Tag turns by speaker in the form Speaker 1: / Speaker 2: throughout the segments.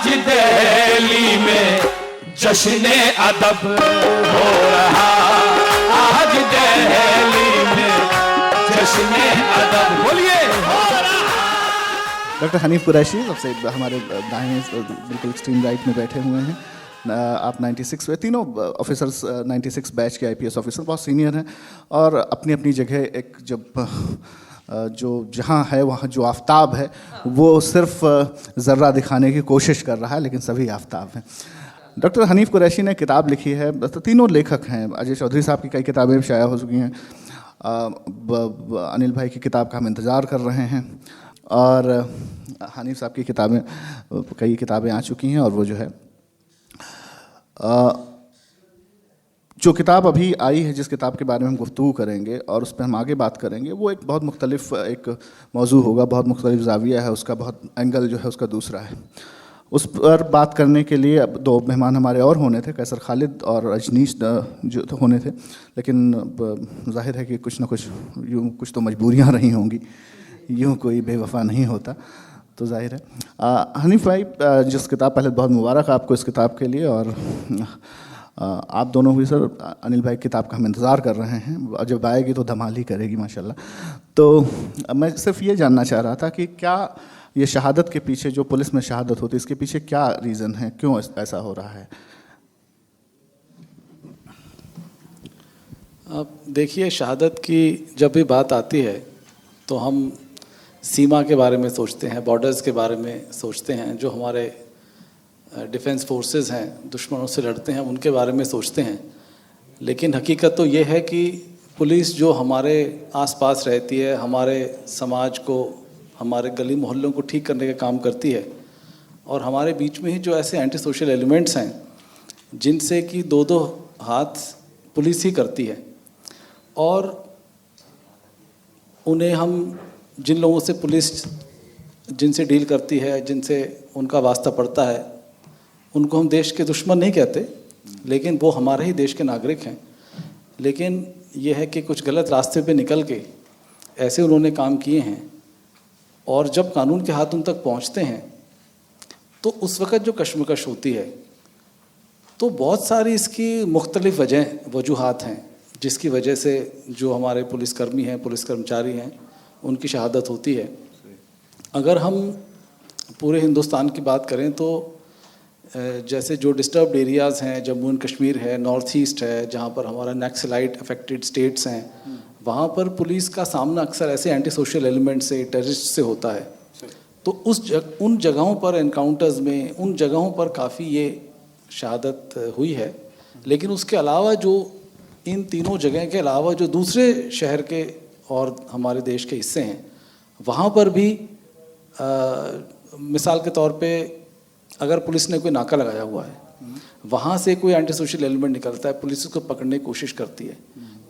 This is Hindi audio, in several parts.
Speaker 1: आज दिल्ली में जश्न अदब हो रहा, आज दिल्ली में जश्न अदब बोलिए हो रहा।
Speaker 2: डॉक्टर हनीफ कुरैशी सबसे हमारे दाएं बिल्कुल एक्सट्रीम राइट में बैठे हुए हैं। आप 96 में तीनों ऑफिसर्स 96 बैच के आईपीएस ऑफिसर बहुत सीनियर हैं और अपनी अपनी जगह एक जब जो जहाँ है वहाँ जो आफताब है वो सिर्फ ज़र्रा दिखाने की कोशिश कर रहा है, लेकिन सभी आफताब हैं। डॉक्टर हनीफ कुरैशी ने किताब लिखी है, तीनों लेखक हैं। अजय चौधरी साहब की कई किताबें भी शाया हो चुकी हैं, अनिल भाई की किताब का हम इंतज़ार कर रहे हैं और हनीफ साहब की कई किताबें आ चुकी हैं। और वो जो है जो किताब अभी आई है, जिस किताब के बारे में हम गुफ्तगू करेंगे और उस पर हम आगे बात करेंगे, वो एक बहुत मुख्तलिफ एक मौजू होगा, बहुत मुख्तलिफ ज़ाविया है उसका, बहुत एंगल जो है उसका दूसरा है। उस पर बात करने के लिए अब दो मेहमान हमारे और होने थे, कैसर खालिद और रजनीश जो होने थे, लेकिन जाहिर है कि कुछ ना कुछ तो मजबूरियाँ रही होंगी, यूँ कोई बेवफा नहीं होता, तो जाहिर है। हनीफ भाई, जिस किताब पहले बहुत मुबारक आपको इस किताब के लिए, और आप दोनों भी सर, अनिल भाई किताब का हम इंतज़ार कर रहे हैं और जब आएगी तो धमाल ही करेगी माशाल्लाह। तो मैं सिर्फ ये जानना चाह रहा था कि क्या ये शहादत के पीछे, जो पुलिस में शहादत होती है, इसके पीछे क्या रीज़न है, क्यों ऐसा हो रहा है?
Speaker 3: अब देखिए, शहादत की जब भी बात आती है तो हम सीमा के बारे में सोचते हैं, बॉर्डर्स के बारे में सोचते हैं, जो हमारे डिफेंस फोर्सेस हैं, दुश्मनों से लड़ते हैं, उनके बारे में सोचते हैं। लेकिन हकीकत तो ये है कि पुलिस जो हमारे आसपास रहती है, हमारे समाज को, हमारे गली मोहल्लों को ठीक करने का काम करती है, और हमारे बीच में ही जो ऐसे एंटी सोशल एलिमेंट्स हैं जिनसे कि दो हाथ पुलिस ही करती है, और उन्हें हम, जिन लोगों से पुलिस जिनसे डील करती है, जिनसे उनका वास्ता पड़ता है, उनको हम देश के दुश्मन नहीं कहते, लेकिन वो हमारे ही देश के नागरिक हैं। लेकिन यह है कि कुछ गलत रास्ते पे निकल के ऐसे उन्होंने काम किए हैं, और जब कानून के हाथ उन तक पहुंचते हैं तो उस वक़्त जो कश्मकश होती है, तो बहुत सारी इसकी मुख्तलिफ वजूहात हैं जिसकी वजह से जो हमारे पुलिसकर्मी हैं, पुलिस कर्मचारी हैं, उनकी शहादत होती है। अगर हम पूरे हिंदुस्तान की बात करें तो जैसे जो डिस्टर्ब्ड एरियाज़ हैं, जम्मू एंड कश्मीर है, नॉर्थ ईस्ट है, जहाँ पर हमारा नक्सलाइट अफेक्टेड स्टेट्स हैं, वहाँ पर पुलिस का सामना अक्सर ऐसे एंटी सोशल एलिमेंट से, टेररिस्ट से होता है। तो उन जगहों पर एनकाउंटर्स में, उन जगहों पर काफ़ी ये शहादत हुई है। लेकिन उसके अलावा जो इन तीनों जगह के अलावा जो दूसरे शहर के और हमारे देश के हिस्से हैं, वहाँ पर भी मिसाल के तौर पे अगर पुलिस ने कोई नाका लगाया हुआ है, वहाँ से कोई एंटी सोशल एलिमेंट निकलता है, पुलिस उसको पकड़ने की कोशिश करती है।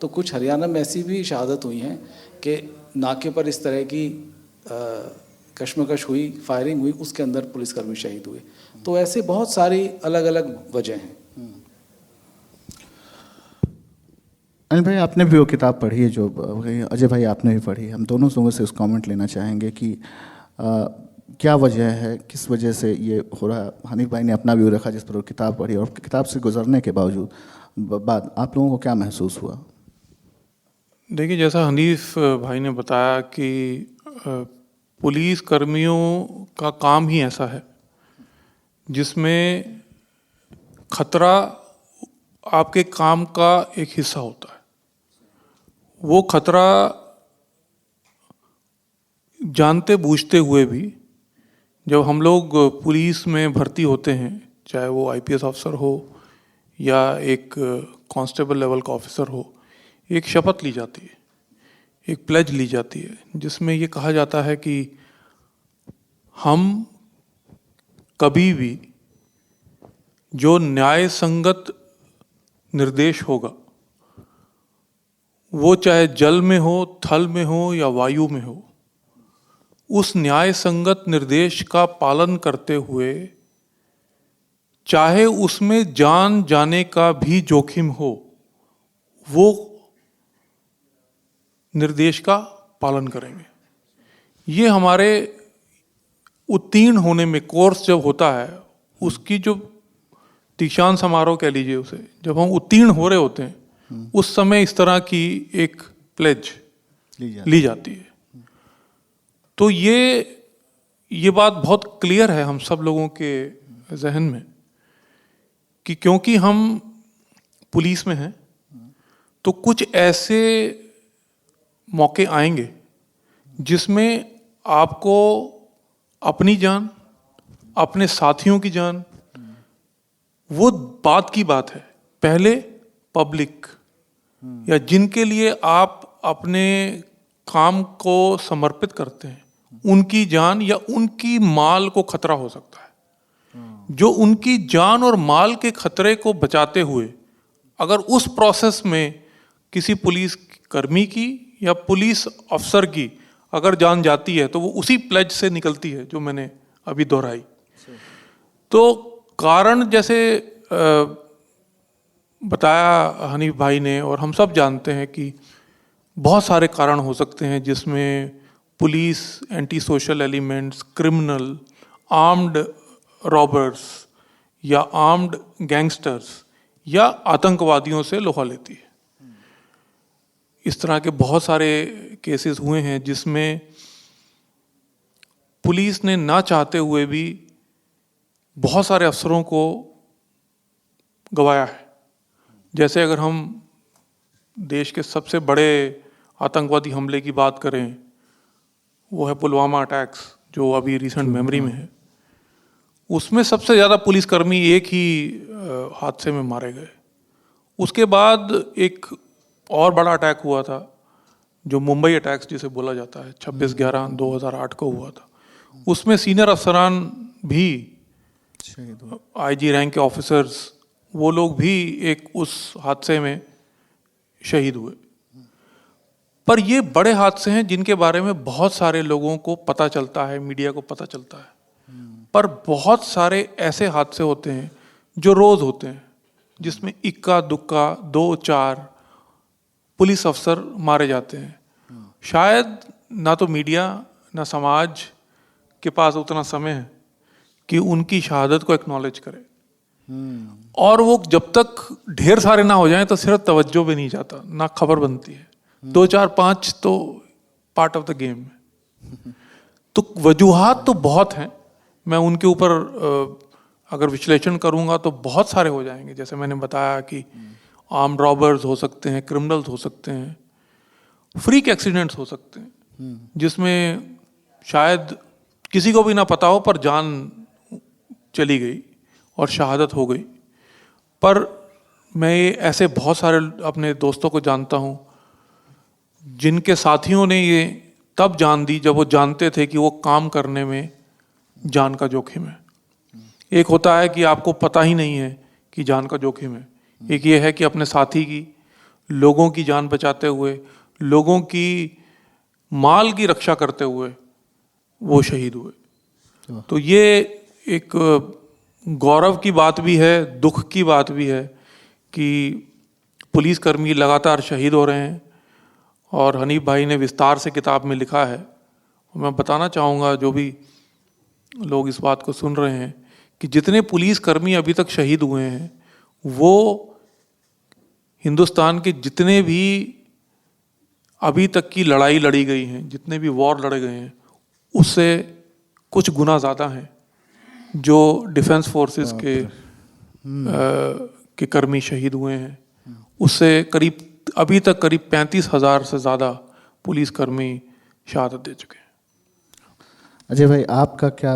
Speaker 3: तो कुछ हरियाणा में ऐसी भी शहादत हुई हैं कि नाके पर इस तरह की कश्मकश हुई, फायरिंग हुई, उसके अंदर पुलिसकर्मी शहीद हुए। तो ऐसे बहुत सारी अलग अलग वजह हैं।
Speaker 2: अनिल भाई, आपने भी वो किताब पढ़ी है जो अजय भाई आपने भी पढ़ी है, हम दोनों लोगों से उस कमेंट लेना चाहेंगे कि क्या वजह है, किस वजह से ये हो रहा है। हनीफ भाई ने अपना व्यू रखा जिस पर वो किताब पढ़ी, और किताब से गुजरने के बाद आप लोगों को क्या महसूस हुआ?
Speaker 4: देखिए, जैसा हनीफ भाई ने बताया कि पुलिस कर्मियों का काम ही ऐसा है जिसमें खतरा आपके काम का एक हिस्सा होता है। वो खतरा जानते बूझते हुए भी जब हम लोग पुलिस में भर्ती होते हैं, चाहे वो आईपीएस अफसर हो या एक कांस्टेबल लेवल का ऑफिसर हो, एक शपथ ली जाती है, एक प्लेज ली जाती है, जिसमें ये कहा जाता है कि हम कभी भी जो न्याय संगत निर्देश होगा, वो चाहे जल में हो, थल में हो या वायु में हो, उस न्याय संगत निर्देश का पालन करते हुए, चाहे उसमें जान जाने का भी जोखिम हो, वो निर्देश का पालन करेंगे। ये हमारे उत्तीर्ण होने में, कोर्स जब होता है उसकी जो दीक्षांत समारोह कह लीजिए उसे, जब हम उत्तीर्ण हो रहे होते हैं उस समय इस तरह की एक प्लेज ली जाती है। तो ये बात बहुत क्लियर है हम सब लोगों के जहन में कि क्योंकि हम पुलिस में हैं तो कुछ ऐसे मौके आएंगे जिसमें आपको अपनी जान, अपने साथियों की जान, वो बात की बात है, पहले पब्लिक या जिनके लिए आप अपने काम को समर्पित करते हैं उनकी जान या उनकी माल को खतरा हो सकता है। जो उनकी जान और माल के खतरे को बचाते हुए अगर उस प्रोसेस में किसी पुलिस कर्मी की या पुलिस अफसर की अगर जान जाती है तो वो उसी प्लेज से निकलती है जो मैंने अभी दोहराई। तो कारण जैसे बताया हनीफ भाई ने और हम सब जानते हैं कि बहुत सारे कारण हो सकते हैं जिसमें police, anti social elements, criminal, armed robbers या आर्म्ड गैंगस्टर्स या आतंकवादियों से लोहा लेती है। इस तरह के बहुत सारे केसेस हुए हैं जिसमें पुलिस ने ना चाहते हुए भी बहुत सारे अफसरों को गंवाया है। जैसे अगर हम देश के सबसे बड़े आतंकवादी हमले की बात करें, वो है पुलवामा अटैक्स जो अभी रिसेंट मेमोरी में है। उसमें सबसे ज़्यादा पुलिसकर्मी एक ही हादसे में मारे गए। उसके बाद एक और बड़ा अटैक हुआ था जो मुंबई अटैक्स जिसे बोला जाता है, 26/11/2008 को हुआ था। उसमें सीनियर अफसरान भी, आईजी रैंक के ऑफिसर्स, वो लोग भी एक उस हादसे में शहीद हुए। पर ये बड़े हादसे हैं जिनके बारे में बहुत सारे लोगों को पता चलता है, मीडिया को पता चलता है। पर बहुत सारे ऐसे हादसे होते हैं जो रोज होते हैं जिसमें इक्का दुक्का 2-4 पुलिस अफसर मारे जाते हैं। शायद ना तो मीडिया ना समाज के पास उतना समय है कि उनकी शहादत को एक्नॉलेज करे, और वो जब तक ढेर सारे ना हो जाएं तो सिर्फ तवज्जो भी नहीं जाता, ना खबर बनती है। 2-4-5 तो पार्ट ऑफ द गेम है। तो वजूहात तो बहुत हैं, मैं उनके ऊपर अगर विश्लेषण करूंगा तो बहुत सारे हो जाएंगे। जैसे मैंने बताया कि आर्म्ड रॉबर्स हो सकते हैं, क्रिमिनल्स हो सकते हैं, फ्रीक एक्सीडेंट्स हो सकते हैं जिसमें शायद किसी को भी ना पता हो पर जान चली गई और शहादत हो गई। पर मैं ऐसे बहुत सारे अपने दोस्तों को जानता हूँ जिनके साथियों ने ये तब जान दी जब वो जानते थे कि वो काम करने में जान का जोखिम है। एक होता है कि आपको पता ही नहीं है कि जान का जोखिम है, एक ये है कि अपने साथी की, लोगों की जान बचाते हुए, लोगों की माल की रक्षा करते हुए वो शहीद हुए। तो ये एक गौरव की बात भी है, दुख की बात भी है कि पुलिसकर्मी लगातार शहीद हो रहे हैं। और हनीफ भाई ने विस्तार से किताब में लिखा है, मैं बताना चाहूँगा जो भी लोग इस बात को सुन रहे हैं कि जितने पुलिसकर्मी अभी तक शहीद हुए हैं वो हिंदुस्तान के जितने भी अभी तक की लड़ाई लड़ी गई हैं, जितने भी वॉर लड़े गए हैं, उससे कुछ गुना ज़्यादा हैं जो डिफेंस फोर्सेस के कर्मी शहीद हुए हैं। उससे अभी तक करीब 35,000 से ज़्यादा पुलिसकर्मी शहादत दे चुके हैं।
Speaker 2: अजय भाई, आपका क्या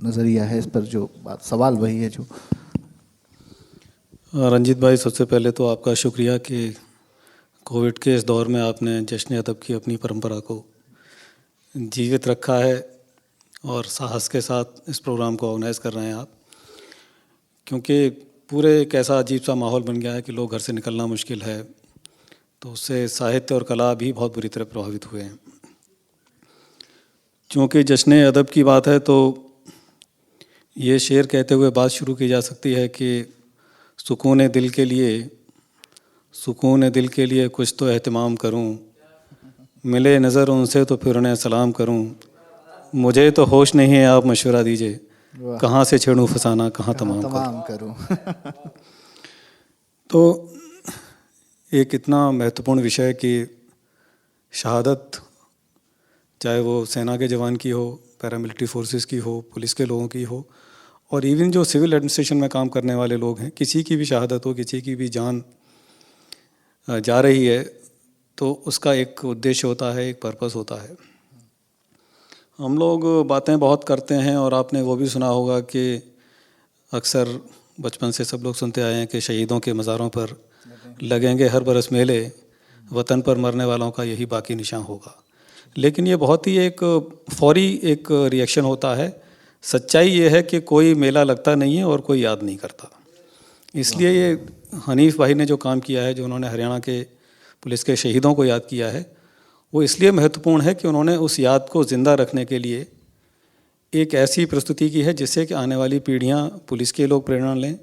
Speaker 2: नज़रिया है इस पर? जो बात सवाल वही है जो
Speaker 5: रंजीत भाई, सबसे पहले तो आपका शुक्रिया कि कोविड के इस दौर में आपने जश्न अदब की अपनी परंपरा को जीवित रखा है और साहस के साथ इस प्रोग्राम को ऑर्गेनाइज़ कर रहे हैं आप, क्योंकि पूरे एक ऐसा अजीब सा माहौल बन गया है कि लोग घर से निकलना मुश्किल है, तो उससे साहित्य और कला भी बहुत बुरी तरह प्रभावित हुए हैं। चूँकि जश्न अदब की बात है तो ये शेर कहते हुए बात शुरू की जा सकती है कि सुकून दिल के लिए कुछ तो एहतमाम करूं, मिले नज़र उनसे तो फिर उन्हें सलाम करूं, मुझे तो होश नहीं है आप मशवरा दीजिए, कहाँ से छेड़ूं फसाना, कहाँ तमाम करूं।
Speaker 2: तमाम करूं।
Speaker 5: तो एक इतना महत्वपूर्ण विषय कि शहादत, चाहे वो सेना के जवान की हो, पैरामिलिट्री फोर्सेस की हो, पुलिस के लोगों की हो, और इवन जो सिविल एडमिनिस्ट्रेशन में काम करने वाले लोग हैं, किसी की भी शहादत हो, किसी की भी जान जा रही है तो उसका एक उद्देश्य होता है, एक पर्पस होता है। हम लोग बातें बहुत करते हैं और आपने वो भी सुना होगा कि अक्सर बचपन से सब लोग सुनते आए हैं कि शहीदों के मज़ारों पर लगेंगे हर बरस मेले, वतन पर मरने वालों का यही बाकी निशान होगा। लेकिन ये बहुत ही एक फौरी एक रिएक्शन होता है। सच्चाई ये है कि कोई मेला लगता नहीं है और कोई याद नहीं करता। इसलिए ये हनीफ भाई ने जो काम किया है, जो उन्होंने हरियाणा के पुलिस के शहीदों को याद किया है, वो इसलिए महत्वपूर्ण है कि उन्होंने उस याद को ज़िंदा रखने के लिए एक ऐसी प्रस्तुति की है जिससे कि आने वाली पीढ़ियाँ, पुलिस के लोग प्रेरणा लें,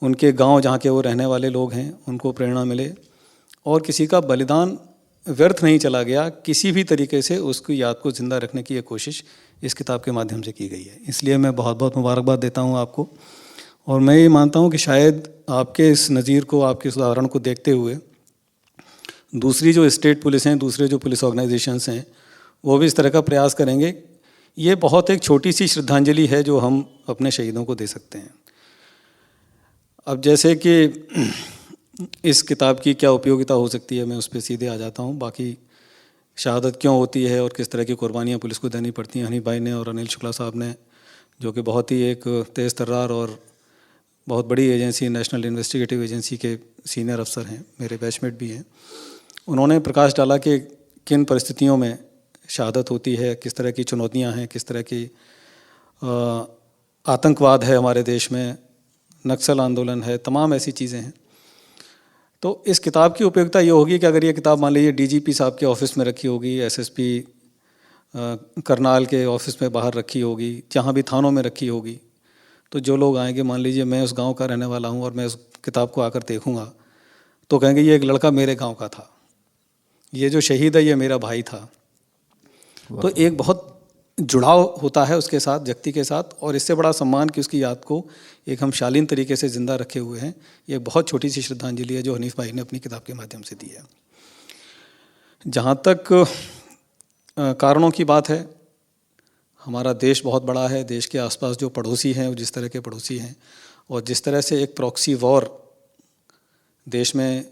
Speaker 5: उनके गांव जहाँ के वो रहने वाले लोग हैं उनको प्रेरणा मिले, और किसी का बलिदान व्यर्थ नहीं चला गया। किसी भी तरीके से उसकी याद को ज़िंदा रखने की एक कोशिश इस किताब के माध्यम से की गई है। इसलिए मैं बहुत बहुत मुबारकबाद देता हूँ आपको। और मैं ये मानता हूँ कि शायद आपके इस नज़ीर को, आपके इस उदाहरण को देखते हुए दूसरी जो स्टेट पुलिस हैं, दूसरे जो पुलिस ऑर्गेनाइजेशंस हैं, वो भी इस तरह का प्रयास करेंगे। ये बहुत एक छोटी सी श्रद्धांजलि है जो हम अपने शहीदों को दे सकते हैं। अब जैसे कि इस किताब की क्या उपयोगिता हो सकती है, मैं उस पर सीधे आ जाता हूँ। बाकी शहादत क्यों होती है और किस तरह की कुर्बानियाँ पुलिस को देनी पड़ती हैं, हनीफ भाई ने और अनिल शुक्ला साहब ने, जो कि बहुत ही एक तेज़ तर्रार और बहुत बड़ी एजेंसी, नेशनल इन्वेस्टिगेटिव एजेंसी के सीनियर अफसर हैं, मेरे बैचमेट भी हैं, उन्होंने प्रकाश डाला कि किन परिस्थितियों में शहादत होती है, किस तरह की चुनौतियाँ हैं, किस तरह की आतंकवाद है हमारे देश में, नक्सल आंदोलन है, तमाम ऐसी चीज़ें हैं। तो इस किताब की उपयोगिता ये होगी कि अगर ये किताब मान लीजिए डीजीपी साहब के ऑफिस में रखी होगी, एसएसपी करनाल के ऑफिस में बाहर रखी होगी, जहाँ भी थानों में रखी होगी, तो जो लोग आएंगे, मान लीजिए मैं उस गांव का रहने वाला हूँ और मैं उस किताब को आकर देखूँगा तो कहेंगे ये एक लड़का मेरे गांव का था, ये जो शहीद है ये मेरा भाई था। तो एक बहुत जुड़ाव होता है उसके साथ, व्यक्ति के साथ, और इससे बड़ा सम्मान कि उसकी याद को एक हम शालीन तरीके से ज़िंदा रखे हुए हैं। ये बहुत छोटी सी श्रद्धांजलि है जो हनीफ भाई ने अपनी किताब के माध्यम से दी है। जहाँ तक कारणों की बात है, हमारा देश बहुत बड़ा है, देश के आसपास जो पड़ोसी हैं वो जिस तरह के पड़ोसी हैं, और जिस तरह से एक प्रॉक्सी वॉर देश में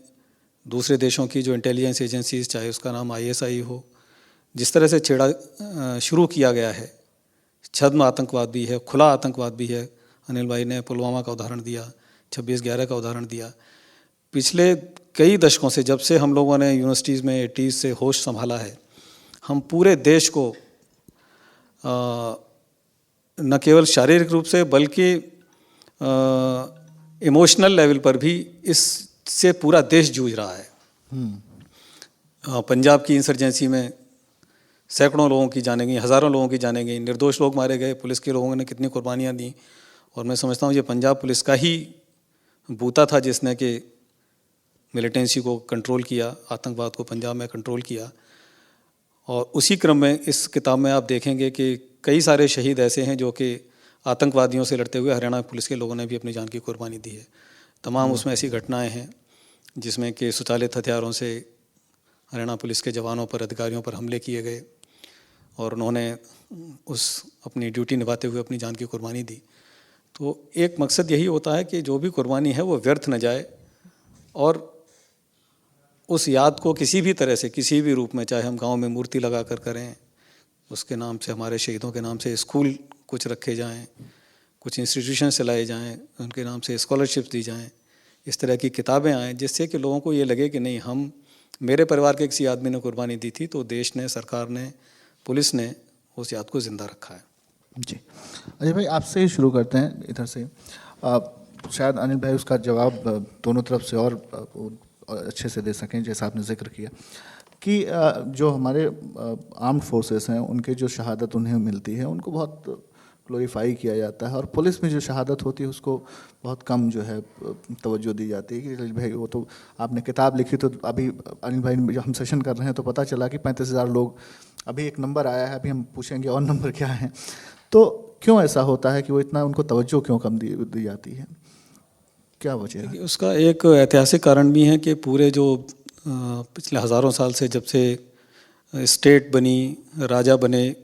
Speaker 5: दूसरे देशों की जो इंटेलिजेंस एजेंसीज, चाहे उसका नाम ISI हो, जिस तरह से छेड़ा शुरू किया गया है, छद्म आतंकवाद भी है, खुला आतंकवाद भी है। अनिल भाई ने पुलवामा का उदाहरण दिया, 26/11 का उदाहरण दिया। पिछले कई दशकों से, जब से हम लोगों ने यूनिवर्सिटीज़ में 80s से होश संभाला है, हम पूरे देश को न केवल शारीरिक रूप से बल्कि इमोशनल लेवल पर भी इससे पूरा देश जूझ रहा है। पंजाब की इंसर्जेंसी में सैकड़ों लोगों की जाने गई, हज़ारों लोगों की जाने गई, निर्दोष लोग मारे गए, पुलिस के लोगों ने कितनी कुर्बानियाँ दी। और मैं समझता हूँ ये पंजाब पुलिस का ही बूता था जिसने कि मिलिटेंसी को कंट्रोल किया, आतंकवाद को पंजाब में कंट्रोल किया। और उसी क्रम में इस किताब में आप देखेंगे कि कई सारे शहीद ऐसे हैं जो कि आतंकवादियों से लड़ते हुए हरियाणा पुलिस के लोगों ने भी अपनी जान की कुर्बानी दी है। तमाम उसमें ऐसी घटनाएं हैं जिसमें कि स्वचालित हथियारों से हरियाणा पुलिस के जवानों पर, अधिकारियों पर हमले किए गए और उन्होंने उस अपनी ड्यूटी निभाते हुए अपनी जान की कुर्बानी दी। तो एक मकसद यही होता है कि जो भी कुर्बानी है वो व्यर्थ न जाए, और उस याद को किसी भी तरह से, किसी भी रूप में, चाहे हम गांव में मूर्ति लगा कर करें, उसके नाम से, हमारे शहीदों के नाम से स्कूल कुछ रखे जाएं, कुछ इंस्टीट्यूशन चलाए जाएं, उनके नाम से स्कॉलरशिप्स दी जाएं, इस तरह की किताबें आएँ जिससे कि लोगों को ये लगे कि नहीं, हम, मेरे परिवार के किसी आदमी ने कुर्बानी दी थी तो देश ने, सरकार ने, पुलिस ने उस याद को ज़िंदा रखा है।
Speaker 2: जी अजय भाई, आपसे ही शुरू करते हैं इधर से। शायद अनिल भाई उसका जवाब दोनों तरफ से और अच्छे से दे सकें, जैसा आपने जिक्र किया कि जो हमारे आर्म्ड फोर्सेस हैं उनके जो शहादत उन्हें मिलती है उनको बहुत ग्लोरीफाई किया जाता है, और पुलिस में जो शहादत होती है उसको बहुत कम जो है तवज्जो दी जाती है कि भाई वो तो आपने किताब लिखी। तो अभी अनिल भाई जब हम सेशन कर रहे हैं तो पता चला कि 35,000 लोग, अभी एक नंबर आया है, अभी हम पूछेंगे और नंबर क्या है। तो क्यों ऐसा होता है कि वो इतना उनको तवज्जो क्यों कम दी जाती है, क्या वजह है?
Speaker 5: उसका एक ऐतिहासिक कारण भी है कि पूरे जो पिछले हज़ारों साल से जब से स्टेट बनी, राजा बने,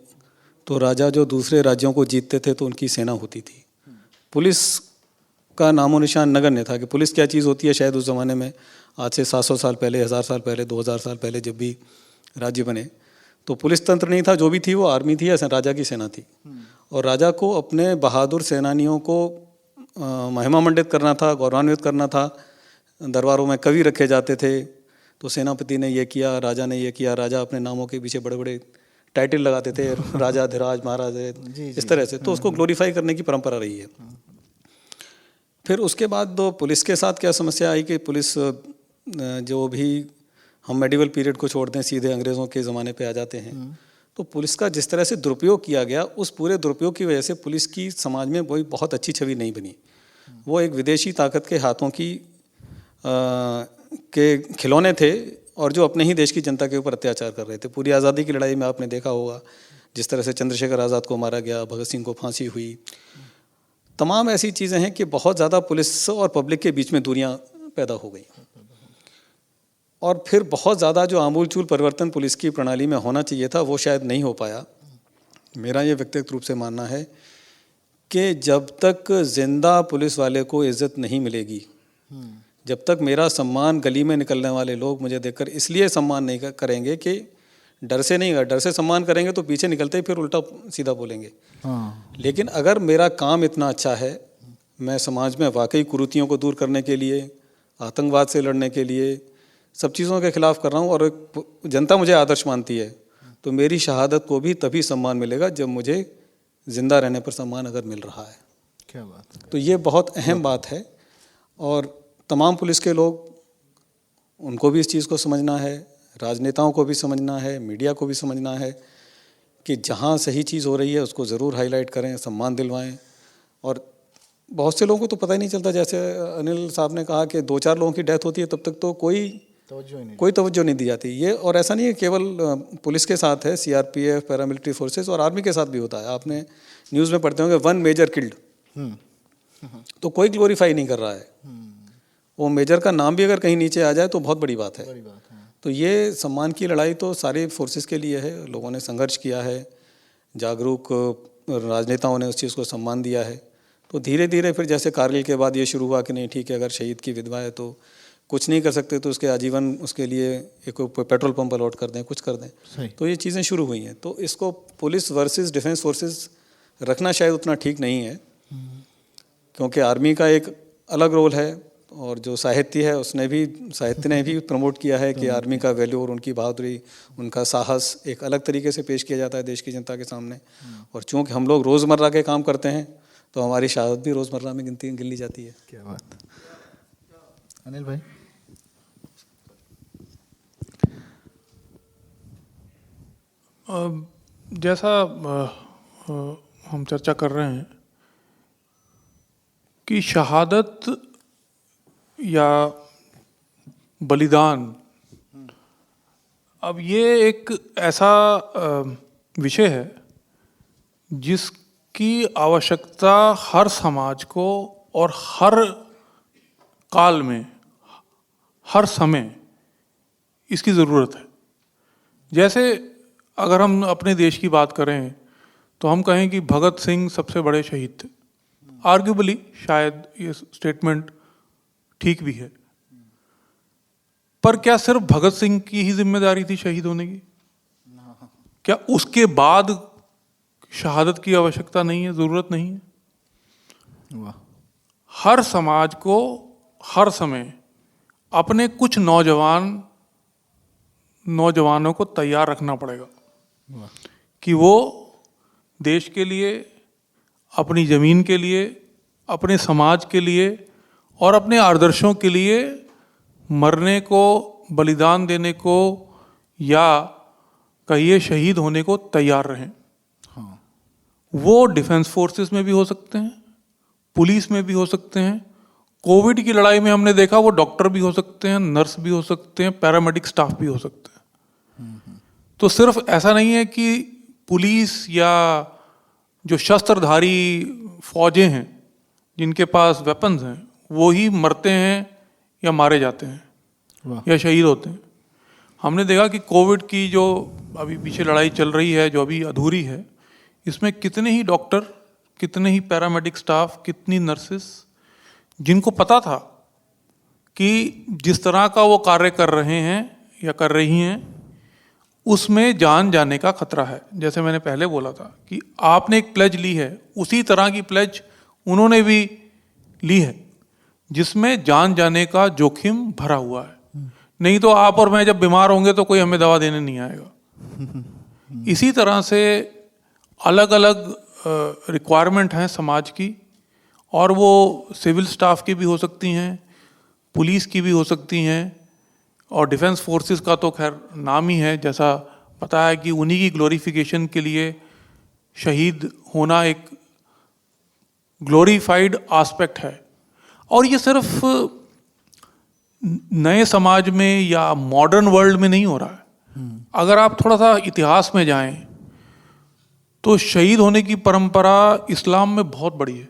Speaker 5: तो राजा जो दूसरे राज्यों को जीतते थे तो उनकी सेना होती थी। पुलिस का नामो निशान नगण्य था कि पुलिस क्या चीज़ होती है। शायद उस ज़माने में आज से 700 साल पहले, 1000 साल पहले, 2000 साल पहले जब भी राज्य बने तो पुलिस तंत्र नहीं था, जो भी थी वो आर्मी थी या राजा की सेना थी। और राजा को अपने बहादुर सेनानियों को महिमामंडित करना था, गौरवान्वित करना था। दरबारों में कवि रखे जाते थे, तो सेनापति ने ये किया, राजा ने ये किया। राजा अपने नामों के पीछे बड़े बड़े टाइटल लगाते थे, राजा धीराज महाराज, इस तरह से। तो उसको ग्लोरीफाई करने की परंपरा रही है। फिर उसके बाद तो पुलिस के साथ क्या समस्या आई कि पुलिस जो भी हम मेडिवल पीरियड को छोड़ दें, सीधे अंग्रेज़ों के ज़माने पे आ जाते हैं, तो पुलिस का जिस तरह से दुरुपयोग किया गया, उस पूरे दुरुपयोग की वजह से पुलिस की समाज में कोई बहुत अच्छी छवि नहीं बनी। वो एक विदेशी ताकत के हाथों की के खिलौने थे और जो अपने ही देश की जनता के ऊपर अत्याचार कर रहे थे। पूरी आज़ादी की लड़ाई में आपने देखा होगा जिस तरह से चंद्रशेखर आज़ाद को मारा गया, भगत सिंह को फांसी हुई, तमाम ऐसी चीज़ें हैं कि बहुत ज़्यादा पुलिस और पब्लिक के बीच में दूरियां पैदा हो गई। और फिर बहुत ज़्यादा जो आमूलचूल परिवर्तन पुलिस की प्रणाली में होना चाहिए था वो शायद नहीं हो पाया। मेरा ये व्यक्तिगत रूप से मानना है कि जब तक जिंदा पुलिस वाले को इज्जत नहीं मिलेगी, जब तक मेरा सम्मान, गली में निकलने वाले लोग मुझे देखकर इसलिए सम्मान नहीं करेंगे कि डर से नहीं, डर से सम्मान करेंगे तो पीछे निकलते ही फिर उल्टा सीधा बोलेंगे। लेकिन अगर मेरा काम इतना अच्छा है, मैं समाज में वाकई कुरीतियों को दूर करने के लिए, आतंकवाद से लड़ने के लिए, सब चीज़ों के खिलाफ कर रहा हूँ और जनता मुझे आदर्श मानती है, तो मेरी शहादत को भी तभी सम्मान मिलेगा जब मुझे ज़िंदा रहने पर सम्मान अगर मिल रहा है।
Speaker 2: क्या बात है।
Speaker 5: तो ये बहुत अहम बात है और तमाम पुलिस के लोग, उनको भी इस चीज़ को समझना है, राजनेताओं को भी समझना है, मीडिया को भी समझना है कि जहाँ सही चीज़ हो रही है उसको ज़रूर हाईलाइट करें, सम्मान दिलवाएं। और बहुत से लोगों को तो पता ही नहीं चलता, जैसे अनिल साहब ने कहा कि 2-4 लोगों की डेथ होती है तब तक तो कोई तवज्जो नहीं दी जाती। ये और ऐसा नहीं है केवल पुलिस के साथ है, सीआरपीएफ, पैरामिलिट्री फोर्सेस और आर्मी के साथ भी होता है। आपने न्यूज़ में पढ़ते होंगे 1 मेजर किल्ड, तो कोई ग्लोरीफाई नहीं कर रहा है। वो मेजर का नाम भी अगर कहीं नीचे आ जाए तो बहुत बड़ी बात है। तो ये सम्मान की लड़ाई तो सारी फोर्सेस के लिए है। लोगों ने संघर्ष किया है, जागरूक राजनेताओं ने उस चीज़ को सम्मान दिया है। तो धीरे धीरे फिर जैसे कारगिल के बाद ये शुरू हुआ कि नहीं ठीक है, अगर शहीद की विधवा है तो कुछ नहीं कर सकते तो उसके आजीवन उसके लिए एक पेट्रोल पंप अलॉट कर दें, कुछ कर दें। तो ये चीज़ें शुरू हुई हैं। तो इसको पुलिस वर्सेस डिफेंस फोर्सेस रखना शायद उतना ठीक नहीं है, क्योंकि आर्मी का एक अलग रोल है और जो साहित्य है साहित्य ने भी प्रमोट किया है कि आर्मी का वैल्यू और उनकी बहादुरी, उनका साहस एक अलग तरीके से पेश किया जाता है देश की जनता के सामने। और चूँकि हम लोग रोज़मर्रा के काम करते हैं तो हमारी शहादत भी रोज़मर्रा में गिन ली जाती है।
Speaker 2: क्या बात। अनिल भाई,
Speaker 4: जैसा हम चर्चा कर रहे हैं कि शहादत या बलिदान, अब ये एक ऐसा विषय है जिसकी आवश्यकता हर समाज को और हर काल में, हर समय इसकी ज़रूरत है। जैसे अगर हम अपने देश की बात करें तो हम कहें कि भगत सिंह सबसे बड़े शहीद थे। आर्ग्यूबली शायद ये स्टेटमेंट ठीक भी है, पर क्या सिर्फ भगत सिंह की ही जिम्मेदारी थी शहीद होने की? क्या उसके बाद शहादत की आवश्यकता नहीं है, ज़रूरत नहीं है?
Speaker 2: वाह।
Speaker 4: हर समाज को हर समय अपने कुछ नौजवानों को तैयार रखना पड़ेगा कि वो देश के लिए, अपनी ज़मीन के लिए, अपने समाज के लिए और अपने आदर्शों के लिए मरने को, बलिदान देने को या कहिए शहीद होने को तैयार रहें। वो डिफेंस फोर्सेस में भी हो सकते हैं, पुलिस में भी हो सकते हैं। कोविड की लड़ाई में हमने देखा वो डॉक्टर भी हो सकते हैं, नर्स भी हो सकते हैं, पैरामेडिक स्टाफ भी हो सकते हैं। तो सिर्फ ऐसा नहीं है कि पुलिस या जो शस्त्रधारी फौजें हैं, जिनके पास वेपन्स हैं, वो ही मरते हैं या मारे जाते हैं या शहीद होते हैं। हमने देखा कि कोविड की जो अभी पीछे लड़ाई चल रही है, जो अभी अधूरी है, इसमें कितने ही डॉक्टर, कितने ही पैरामेडिक स्टाफ, कितनी नर्सेस, जिनको पता था कि जिस तरह का वो कार्य कर रहे हैं या कर रही हैं, उसमें जान जाने का खतरा है। जैसे मैंने पहले बोला था कि आपने एक प्लेज ली है, उसी तरह की प्लेज उन्होंने भी ली है, जिसमें जान जाने का जोखिम भरा हुआ है। नहीं तो आप और मैं जब बीमार होंगे तो कोई हमें दवा देने नहीं आएगा। इसी तरह से अलग अलग रिक्वायरमेंट हैं समाज की, और वो सिविल स्टाफ की भी हो सकती हैं, पुलिस की भी हो सकती हैं, और डिफेंस फोर्सेस का तो खैर नाम ही है, जैसा पता है कि उन्हीं की ग्लोरिफिकेशन के लिए शहीद होना एक ग्लोरीफाइड एस्पेक्ट है। और ये सिर्फ नए समाज में या मॉडर्न वर्ल्ड में नहीं हो रहा है। अगर आप थोड़ा सा इतिहास में जाएं तो शहीद होने की परंपरा इस्लाम में बहुत बड़ी है।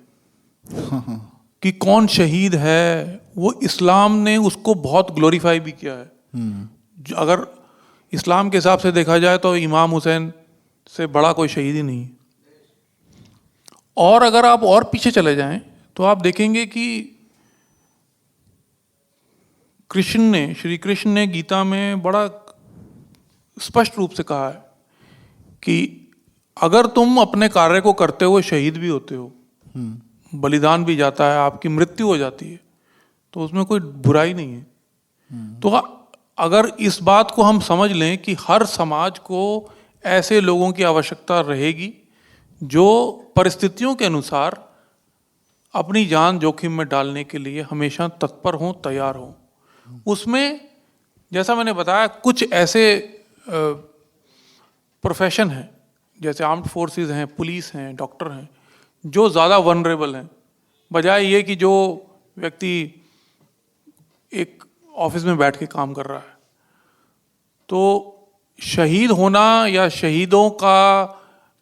Speaker 4: कि कौन शहीद है, वो इस्लाम ने उसको बहुत ग्लोरीफाई भी किया है। अगर इस्लाम के हिसाब से देखा जाए तो इमाम हुसैन से बड़ा कोई शहीद ही नहीं। और अगर आप और पीछे चले जाएं तो आप देखेंगे कि श्री कृष्ण ने गीता में बड़ा स्पष्ट रूप से कहा है कि अगर तुम अपने कार्य को करते हुए शहीद भी होते हो, बलिदान भी जाता है, आपकी मृत्यु हो जाती है, तो उसमें कोई बुराई नहीं है। तो अगर इस बात को हम समझ लें कि हर समाज को ऐसे लोगों की आवश्यकता रहेगी जो परिस्थितियों के अनुसार अपनी जान जोखिम में डालने के लिए हमेशा तत्पर हों, तैयार हों। उसमें जैसा मैंने बताया, कुछ ऐसे प्रोफेशन हैं, जैसे आर्म्ड फोर्सेस हैं, पुलिस हैं, डॉक्टर हैं, जो ज़्यादा वनरेबल हैं, बजाय ये कि जो व्यक्ति एक ऑफिस में बैठ के काम कर रहा है। तो शहीद होना या शहीदों का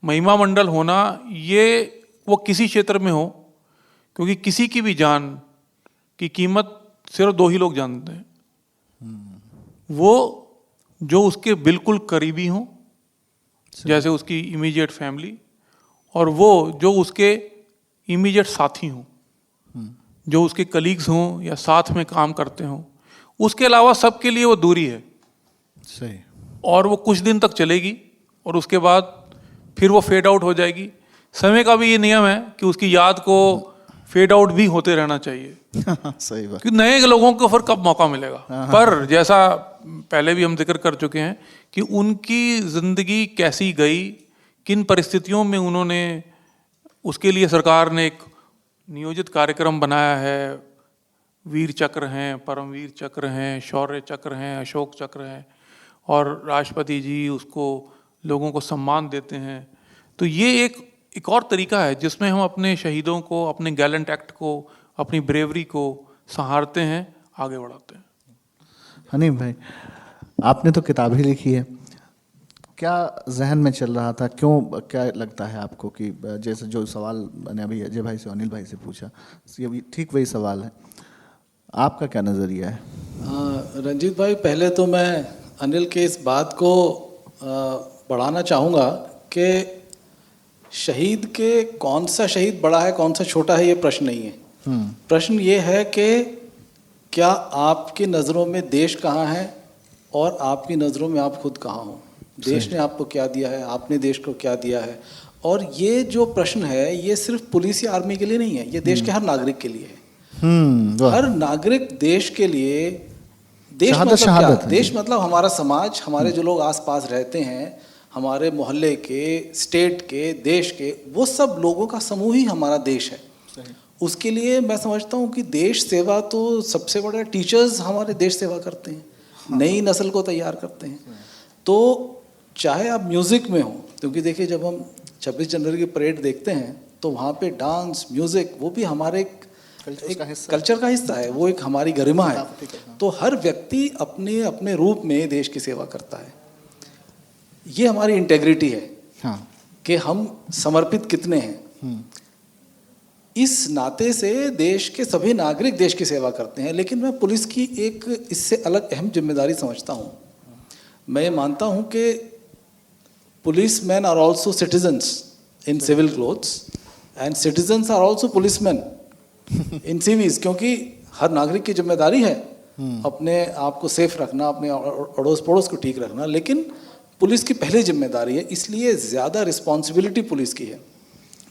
Speaker 4: महिमा मंडल होना, ये वो किसी क्षेत्र में हो, क्योंकि किसी की भी जान की कीमत सिर्फ 2 ही लोग जानते हैं, वो जो उसके बिल्कुल करीबी हों, जैसे उसकी इमीडिएट फैमिली, और वो जो उसके इमीडिएट साथी हों, जो उसके कलीग्स हों या साथ में काम करते हों। उसके अलावा सबके लिए वो दूरी है।
Speaker 2: सही।
Speaker 4: और वो कुछ दिन तक चलेगी और उसके बाद फिर वो फेड आउट हो जाएगी। समय का भी ये नियम है कि उसकी याद को फेड आउट भी होते रहना चाहिए।
Speaker 2: सही बात।
Speaker 4: कि नए लोगों को फिर कब मौका मिलेगा। पर जैसा पहले भी हम जिक्र कर चुके हैं कि उनकी जिंदगी कैसी गई, किन परिस्थितियों में उन्होंने, उसके लिए सरकार ने एक नियोजित कार्यक्रम बनाया है। वीर चक्र हैं, परमवीर चक्र हैं, शौर्य चक्र हैं, अशोक चक्र हैं, और राष्ट्रपति जी उसको लोगों को सम्मान देते हैं। तो ये एक और तरीका है जिसमें हम अपने शहीदों को, अपने गैलेंट एक्ट को, अपनी ब्रेवरी को सहारते हैं, आगे बढ़ाते हैं।
Speaker 2: हनीफ भाई, आपने तो किताब ही लिखी है, क्या जहन में चल रहा था, क्यों, क्या लगता है आपको कि जैसे जो सवाल मैंने अभी अजय भाई से, अनिल भाई से पूछा, ये भी ठीक वही सवाल है, आपका क्या नज़रिया है?
Speaker 3: रंजीत भाई, पहले तो मैं अनिल के इस बात को बढ़ाना चाहूँगा कि शहीद के कौन सा शहीद बड़ा है, कौन सा छोटा है, ये प्रश्न नहीं है। प्रश्न ये है कि क्या आपकी नज़रों में देश कहाँ है और आपकी नज़रों में आप खुद कहाँ हो। देश ने आपको क्या दिया है, आपने देश को क्या दिया है। और ये जो प्रश्न है, ये सिर्फ पुलिस या आर्मी के लिए नहीं है, ये देश के हर नागरिक के लिए है। हर नागरिक देश के लिए, देश मतलब क्या? देश मतलब हमारा समाज, हमारे जो लोग आसपास रहते हैं, हमारे मोहल्ले के, स्टेट के, देश के, वो सब लोगों का समूह ही हमारा देश है। उसके लिए मैं समझता हूँ कि देश सेवा तो सबसे बड़ा, टीचर्स हमारे देश सेवा करते हैं, नई नस्ल को तैयार करते हैं। तो चाहे आप म्यूज़िक में हो, क्योंकि देखिए जब हम 26 जनवरी की परेड देखते हैं तो वहाँ पे डांस, म्यूज़िक, वो भी हमारे कल्चर का हिस्सा है, वो एक हमारी गरिमा है। तो हर व्यक्ति अपने अपने रूप में देश की सेवा करता है, ये हमारी इंटेग्रिटी है।
Speaker 2: हाँ।
Speaker 3: कि हम समर्पित कितने हैं। इस नाते से देश के सभी नागरिक देश की सेवा करते हैं, लेकिन मैं पुलिस की एक इससे अलग अहम जिम्मेदारी समझता हूँ। मैं ये मानता हूँ कि police man are also citizens in civil clothes and citizens are also police man in civils, क्योंकि हर नागरिक की जिम्मेदारी है अपने आप को सेफ रखना, अपने अड़ोस पड़ोस को ठीक रखना, लेकिन पुलिस की पहली जिम्मेदारी है, इसलिए ज़्यादा रिस्पॉन्सिबिलिटी पुलिस की है।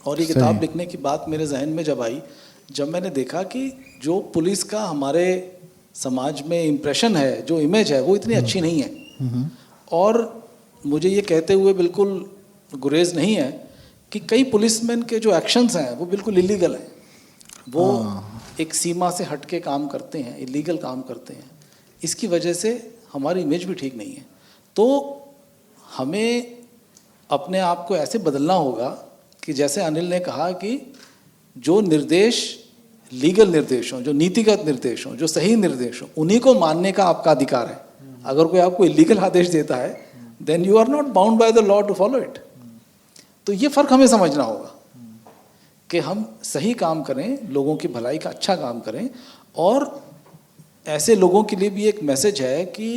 Speaker 3: और ये किताब लिखने की बात मेरे जहन में जब आई, जब मैंने देखा कि जो पुलिस का हमारे समाज में इम्प्रेशन है, जो इमेज है, वो इतनी अच्छी नहीं है। और मुझे ये कहते हुए बिल्कुल गुरेज नहीं है कि कई पुलिसमैन के जो एक्शंस हैं वो बिल्कुल इलीगल हैं, वो एक सीमा से हट के काम करते हैं, इलीगल काम करते हैं। इसकी वजह से हमारी इमेज भी ठीक नहीं है। तो हमें अपने आप को ऐसे बदलना होगा कि जैसे अनिल ने कहा कि जो निर्देश लीगल निर्देश हों, जो नीतिगत निर्देश हों, जो सही निर्देश हों, उन्हीं को मानने का आपका अधिकार है। अगर कोई आपको इलीगल आदेश देता है, then you are not bound by the law to follow it. तो ये फ़र्क हमें समझना होगा कि हम सही काम करें, लोगों की भलाई का अच्छा काम करें। और ऐसे लोगों के लिए भी एक मैसेज है कि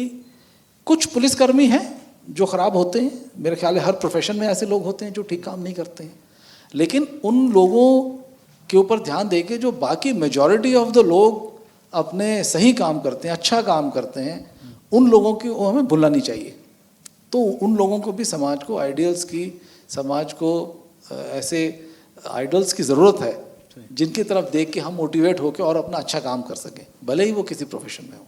Speaker 3: कुछ पुलिसकर्मी हैं जो ख़राब होते हैं, मेरे ख्याल है हर प्रोफेशन में ऐसे लोग होते हैं जो ठीक काम नहीं करते हैं, लेकिन उन लोगों के ऊपर ध्यान देके जो बाकी मेजॉरिटी ऑफ द लोग अपने सही काम करते हैं, अच्छा काम करते हैं, उन लोगों की वो हमें भूलना नहीं चाहिए। तो उन लोगों को भी समाज को आइडियल्स की, समाज को ऐसे आइडल्स की ज़रूरत है जिनकी तरफ देख के हम मोटिवेट होकर और अपना अच्छा काम कर सकें, भले ही वो किसी प्रोफेशन में हो।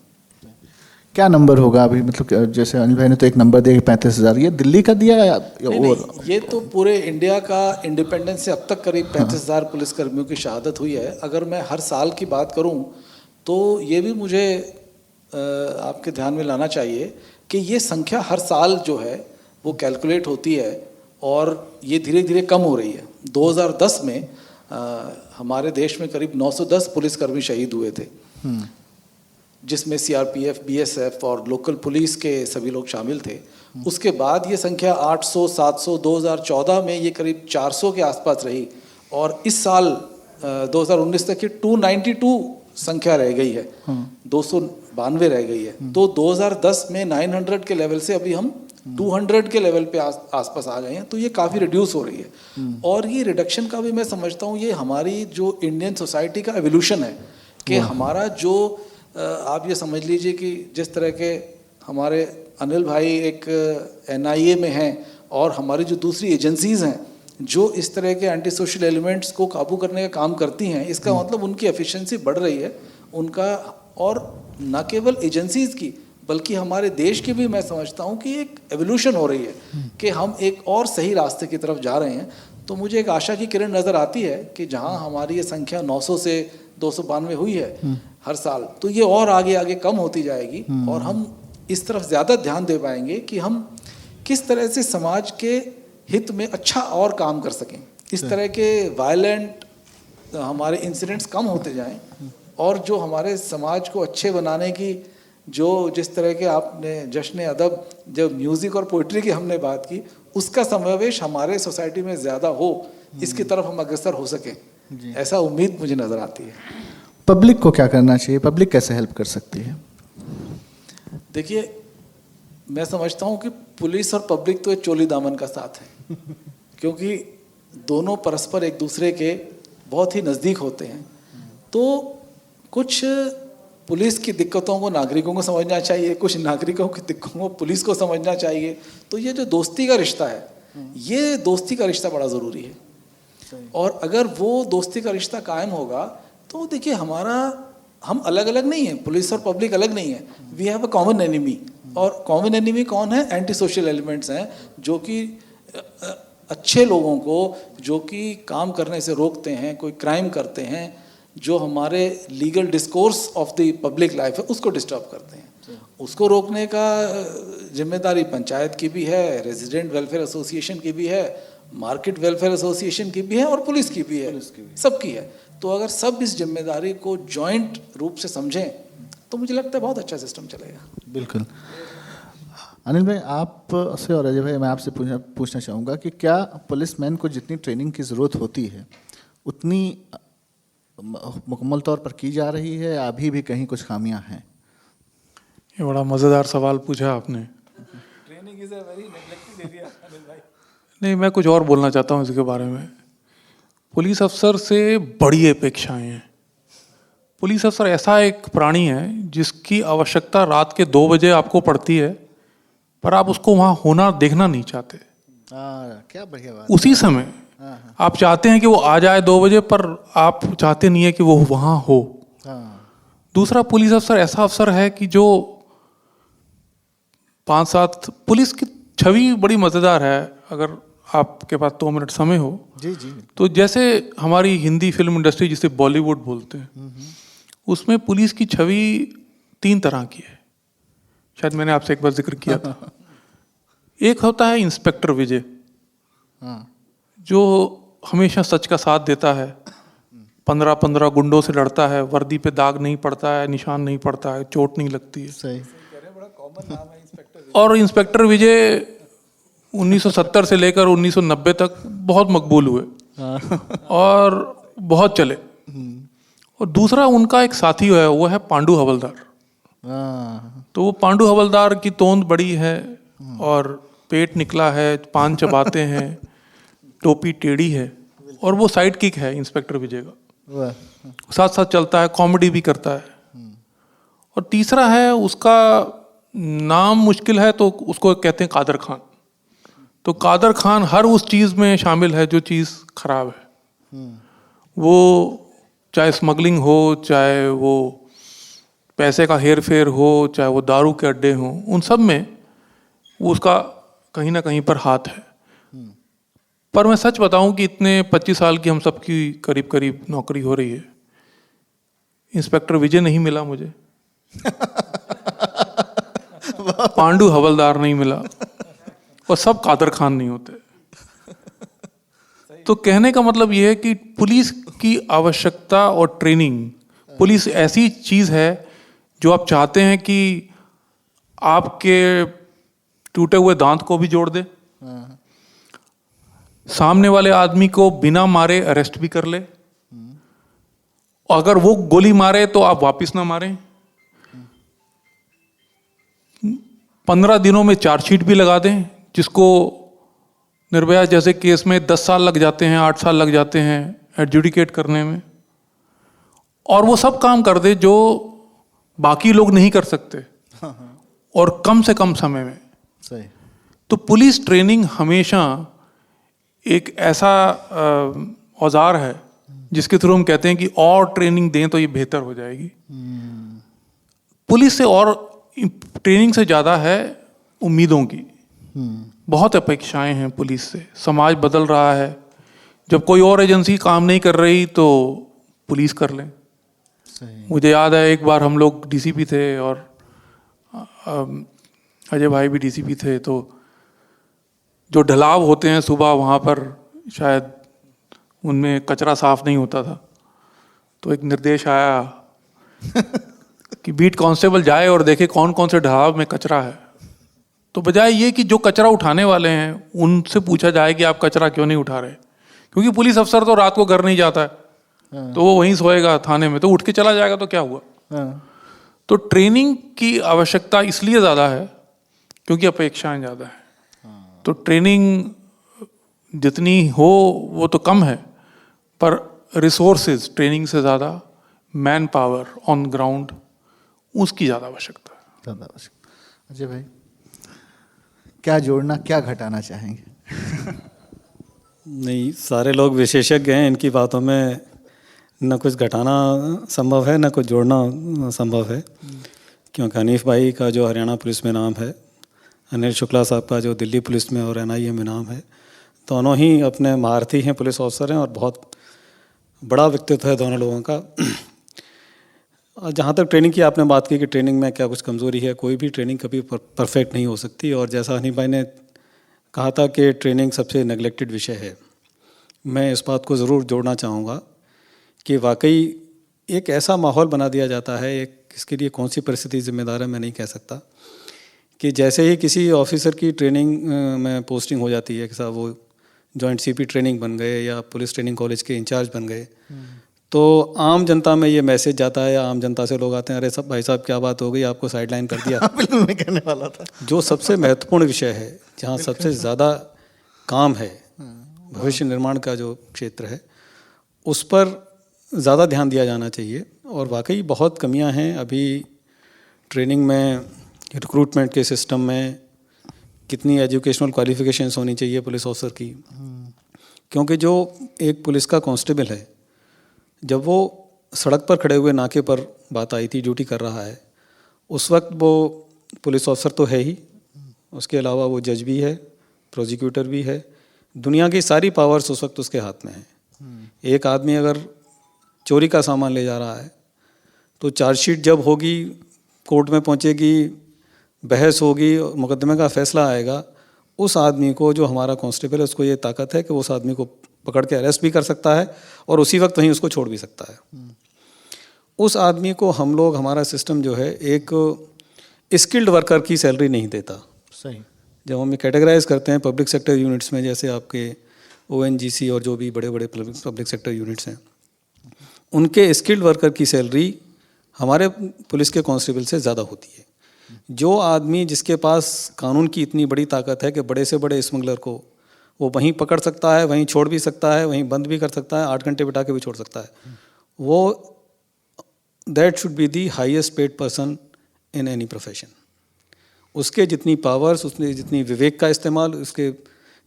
Speaker 2: क्या नंबर होगा अभी, मतलब जैसे अनिल भाई ने तो एक नंबर दिया 35,000, ये दिल्ली का दिया या
Speaker 3: नहीं, ये तो पूरे इंडिया का इंडिपेंडेंस से अब तक करीब 35,000 पुलिसकर्मियों की शहादत हुई है। अगर मैं हर साल की बात करूं तो ये भी मुझे आपके ध्यान में लाना चाहिए कि ये संख्या हर साल जो है वो कैलकुलेट होती है और ये धीरे धीरे कम हो रही है। 2010 में हमारे देश में करीब 910 पुलिसकर्मी शहीद हुए थे, जिसमें सीआरपीएफ, बीएसएफ और लोकल पुलिस के सभी लोग शामिल थे। उसके बाद ये संख्या 800, 700, 2014 में ये करीब 400 के आसपास रही और इस साल 2019 तक ये 292 संख्या रह गई है, 292 रह गई है। तो 2010 में 900 के लेवल से अभी हम 200 के लेवल पे आसपास आ गए हैं। तो ये काफ़ी रिड्यूस हो रही है और ये रिडक्शन का भी मैं समझता हूँ ये हमारी जो इंडियन सोसाइटी का एवोल्यूशन है कि हमारा जो आप ये समझ लीजिए कि जिस तरह के हमारे अनिल भाई एक एनआईए में हैं और हमारी जो दूसरी एजेंसीज़ हैं जो इस तरह के एंटी सोशल एलिमेंट्स को काबू करने का काम करती हैं, इसका मतलब उनकी एफिशिएंसी बढ़ रही है उनका। और न केवल एजेंसीज़ की बल्कि हमारे देश की भी मैं समझता हूँ कि एक एवोल्यूशन हो रही है कि हम एक और सही रास्ते की तरफ जा रहे हैं। तो मुझे एक आशा की किरण नज़र आती है कि जहाँ हमारी ये संख्या 900 से 292 हुई है हर साल, तो ये और आगे आगे कम होती जाएगी और हम इस तरफ ज़्यादा ध्यान दे पाएंगे कि हम किस तरह से समाज के हित में अच्छा और काम कर सकें। इस तरह के वायलेंट हमारे इंसिडेंट्स कम होते जाएं और जो हमारे समाज को अच्छे बनाने की जो जिस तरह के आपने जश्न अदब, जब म्यूज़िक और पोइट्री की हमने बात की, उसका समावेश हमारे सोसाइटी में ज़्यादा हो, इसकी तरफ हम अग्रसर हो सकें, ऐसा उम्मीद मुझे नज़र आती है।
Speaker 2: पब्लिक को क्या करना चाहिए, पब्लिक कैसे हेल्प कर सकती है?
Speaker 3: देखिए, मैं समझता हूँ कि पुलिस और पब्लिक तो एक चोली दामन का साथ है क्योंकि दोनों परस्पर एक दूसरे के बहुत ही नज़दीक होते हैं। तो कुछ पुलिस की दिक्कतों को नागरिकों को समझना चाहिए, कुछ नागरिकों की दिक्कतों को पुलिस को समझना चाहिए। तो ये जो दोस्ती का रिश्ता है, ये दोस्ती का रिश्ता बड़ा ज़रूरी है और अगर वो दोस्ती का रिश्ता कायम होगा तो देखिए हम अलग अलग नहीं हैं, पुलिस और पब्लिक अलग नहीं है, we have a common enemy. और कॉमन एनिमी कौन है? एंटी सोशल एलिमेंट्स हैं जो कि अच्छे लोगों को जो कि काम करने से रोकते हैं, कोई क्राइम करते हैं, जो हमारे legal discourse of the public life है उसको डिस्टर्ब करते हैं। उसको रोकने का जिम्मेदारी पंचायत की भी है, रेजिडेंट वेलफेयर एसोसिएशन की भी है, मार्केट वेलफेयर एसोसिएशन की भी है और पुलिस की भी है, सबकी है। तो अगर सब इस जिम्मेदारी को जॉइंट रूप से समझें तो मुझे लगता है बहुत अच्छा सिस्टम चलेगा।
Speaker 2: बिल्कुल। अनिल भाई, आप से और अजय भाई, मैं आपसे पूछना चाहूँगा कि क्या पुलिसमैन को जितनी ट्रेनिंग की ज़रूरत होती है उतनी मुकम्मल तौर पर की जा रही है या अभी भी कहीं कुछ खामियां हैं?
Speaker 4: ये बड़ा मज़ेदार सवाल पूछा आपने। नहीं, मैं कुछ और बोलना चाहता हूँ इसके बारे में। पुलिस अफसर से बड़ी अपेक्षाएं हैं। पुलिस अफसर ऐसा एक प्राणी है जिसकी आवश्यकता रात के 2 बजे आपको पड़ती है, पर आप उसको वहाँ होना देखना नहीं चाहते।
Speaker 2: क्या बढ़िया बात।
Speaker 4: उसी समय आप चाहते हैं कि वो आ जाए 2 बजे, पर आप चाहते नहीं है कि वो वहाँ हो। दूसरा, पुलिस अफसर ऐसा अफसर है कि जो 5-7 पुलिस की छवि बड़ी मज़ेदार है। अगर आपके पास 2 मिनट समय हो
Speaker 2: जी जी,
Speaker 4: तो जैसे हमारी हिंदी फिल्म इंडस्ट्री जिसे बॉलीवुड बोलते हैं, उसमें पुलिस की छवि 3 तरह की है। शायद मैंने आपसे एक बार जिक्र किया था। एक होता है इंस्पेक्टर विजय, जो हमेशा सच का साथ देता है, 15-15 गुंडों से लड़ता है, वर्दी पे दाग नहीं पड़ता है, निशान नहीं पड़ता है, चोट नहीं लगती है।
Speaker 2: सही।
Speaker 4: और इंस्पेक्टर विजय 1970 से लेकर 1990 तक बहुत मकबूल हुए और बहुत चले। और दूसरा उनका एक साथी है, वो है पांडु हवलदार। तो वो पांडु हवलदार की तोंद बड़ी है और पेट निकला है, पान चबाते हैं, टोपी टेढ़ी है, और वो साइड किक है इंस्पेक्टर विजय का। साथ साथ चलता है, कॉमेडी भी करता है। और तीसरा है, उसका नाम मुश्किल है तो उसको कहते हैं कादर खान। तो कादर खान हर उस चीज़ में शामिल है जो चीज़ खराब है। वो चाहे स्मगलिंग हो, चाहे वो पैसे का हेर फेर हो, चाहे वो दारू के अड्डे हों, उन सब में वो उसका कहीं ना कहीं पर हाथ है। पर मैं सच बताऊं कि इतने 25 साल की हम सबकी करीब करीब नौकरी हो रही है, इंस्पेक्टर विजय नहीं मिला मुझे, पांडु हवलदार नहीं मिला, और सब कादर खान नहीं होते। तो कहने का मतलब यह है कि पुलिस की आवश्यकता और ट्रेनिंग, पुलिस ऐसी चीज है जो आप चाहते हैं कि आपके टूटे हुए दांत को भी जोड़ दे, सामने वाले आदमी को बिना मारे अरेस्ट भी कर ले, अगर वो गोली मारे तो आप वापस ना मारें, 15 दिनों में चार्जशीट भी लगा दें, जिसको निर्भया जैसे केस में 10 साल लग जाते हैं, 8 साल लग जाते हैं एडजुडिकेट करने में, और वो सब काम कर दे जो बाकी लोग नहीं कर सकते, और कम से कम समय में।
Speaker 2: सही।
Speaker 4: तो पुलिस ट्रेनिंग हमेशा एक ऐसा औजार है जिसके थ्रू हम कहते हैं कि और ट्रेनिंग दें तो ये बेहतर हो जाएगी। पुलिस से और ट्रेनिंग से ज़्यादा है उम्मीदों की। बहुत अपेक्षाएं हैं पुलिस से। समाज बदल रहा है, जब कोई और एजेंसी काम नहीं कर रही तो पुलिस कर लें।
Speaker 2: सही।
Speaker 4: मुझे याद है एक बार हम लोग डीसीपी थे और अजय भाई भी डीसीपी थे, तो जो ढलाव होते हैं सुबह वहाँ पर, शायद उनमें कचरा साफ नहीं होता था, तो एक निर्देश आया कि बीट कांस्टेबल जाए और देखे कौन कौन से ढलाव में कचरा है। तो बजाय ये कि जो कचरा उठाने वाले हैं उनसे पूछा जाए कि आप कचरा क्यों नहीं उठा रहे, क्योंकि पुलिस अफसर तो रात को घर नहीं जाता है, तो वो वहीं सोएगा थाने में, तो उठ के चला जाएगा तो क्या हुआ। तो ट्रेनिंग की आवश्यकता इसलिए ज़्यादा है क्योंकि अपेक्षाएं ज़्यादा है। तो ट्रेनिंग जितनी हो वो तो कम है, पर रिसोर्सेज ट्रेनिंग से ज़्यादा, मैन पावर ऑन ग्राउंड, उसकी ज़्यादा आवश्यकता है।
Speaker 2: ज़्यादा आवश्यकता। अजय भाई, क्या जोड़ना, क्या घटाना चाहेंगे?
Speaker 5: नहीं, सारे लोग विशेषज्ञ हैं, इनकी बातों में न कुछ घटाना संभव है न कुछ जोड़ना संभव है, क्योंकि हनीफ भाई का जो हरियाणा पुलिस में नाम है, अनिल शुक्ला साहब का जो दिल्ली पुलिस में और एनआईए में नाम है, दोनों ही अपने महारथी हैं, पुलिस ऑफिसर हैं, और बहुत बड़ा व्यक्तित्व है दोनों लोगों का। जहाँ तक ट्रेनिंग की आपने बात की कि ट्रेनिंग में क्या कुछ कमज़ोरी है, कोई भी ट्रेनिंग कभी परफेक्ट नहीं हो सकती, और जैसा हनीफ भाई ने कहा था कि ट्रेनिंग सबसे नेगलेक्टेड विषय है, मैं इस बात को ज़रूर जोड़ना चाहूँगा कि वाकई एक ऐसा माहौल बना दिया जाता है, एक इसके लिए कौन सी परिस्थिति जिम्मेदार है मैं नहीं कह सकता, कि जैसे ही किसी ऑफिसर की ट्रेनिंग में पोस्टिंग हो जाती है कि साहब वो जॉइंट सीपी ट्रेनिंग बन गए या पुलिस ट्रेनिंग कॉलेज के इंचार्ज बन गए, तो आम जनता में ये मैसेज जाता है या आम जनता से लोग आते हैं, अरे सब भाई साहब क्या बात हो गई, आपको साइडलाइन कर दिया।
Speaker 2: बिल्कुल मैं कहने वाला था।
Speaker 5: जो सबसे महत्वपूर्ण विषय है, जहाँ सबसे ज़्यादा काम है, भविष्य निर्माण का जो क्षेत्र है, उस पर ज़्यादा ध्यान दिया जाना चाहिए। और वाकई बहुत कमियां हैं अभी ट्रेनिंग में, रिक्रूटमेंट के सिस्टम में, कितनी एजुकेशनल क्वालिफिकेशंस होनी चाहिए पुलिस ऑफिसर की। क्योंकि जो एक पुलिस का कांस्टेबल है, जब वो सड़क पर खड़े हुए नाके पर बात आई थी, ड्यूटी कर रहा है, उस वक्त वो पुलिस ऑफिसर तो है ही, उसके अलावा वो जज भी है, प्रोसिक्यूटर भी है, दुनिया की सारी पावर्स उस वक्त उसके हाथ में हैं। एक आदमी अगर चोरी का सामान ले जा रहा है तो चार्जशीट जब होगी, कोर्ट में पहुंचेगी, बहस होगी, मुकदमे का फैसला आएगा, उस आदमी को, जो हमारा कांस्टेबल है, उसको ये ताकत है कि उस आदमी को पकड़ के अरेस्ट भी कर सकता है और उसी वक्त वहीं उसको छोड़ भी सकता है। उस आदमी को हम लोग, हमारा सिस्टम जो है, एक स्किल्ड वर्कर की सैलरी नहीं देता।
Speaker 2: सही।
Speaker 5: जब हम कैटेगराइज करते हैं पब्लिक सेक्टर यूनिट्स में, जैसे आपके ONGC और जो भी बड़े बड़े पब्लिक सेक्टर यूनिट्स हैं, उनके स्किल्ड वर्कर की सैलरी हमारे पुलिस के कांस्टेबल से ज़्यादा होती है। जो आदमी, जिसके पास कानून की इतनी बड़ी ताकत है कि बड़े से बड़े स्मगलर को वो वहीं पकड़ सकता है, वहीं छोड़ भी सकता है, वहीं बंद भी कर सकता है, 8 घंटे बिठा के भी छोड़ सकता है, वो that should be the highest paid person in any profession. उसके जितनी पावर्स, उसने जितनी विवेक का इस्तेमाल, उसके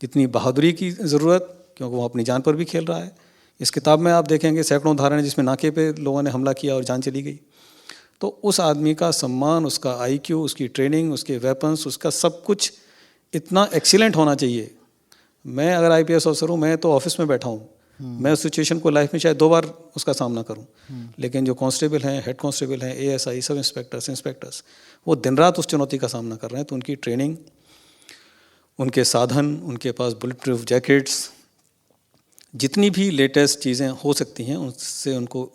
Speaker 5: जितनी बहादुरी की ज़रूरत, क्योंकि वो अपनी जान पर भी खेल रहा है। इस किताब में आप देखेंगे सैकड़ों उदाहरण जिसमें नाके पे लोगों ने हमला किया और जान चली गई। तो उस आदमी का सम्मान, उसका IQ, उसकी ट्रेनिंग, उसके वेपन्स, उसका सब कुछ इतना एक्सीलेंट होना चाहिए। मैं अगर IPS ऑफिसर हूँ, मैं तो ऑफिस में बैठा हूँ, मैं उस सिचुएशन को लाइफ में शायद 2 बार उसका सामना करूँ, लेकिन जो कांस्टेबल हैं, हेड कांस्टेबल हैं, ASI, सब इंस्पेक्टर्स, वो दिन रात उस चुनौती का सामना कर रहे हैं। तो उनकी ट्रेनिंग, उनके साधन, उनके पास बुलेट प्रूफ जैकेट्स, जितनी भी लेटेस्ट चीज़ें हो सकती हैं उससे उनको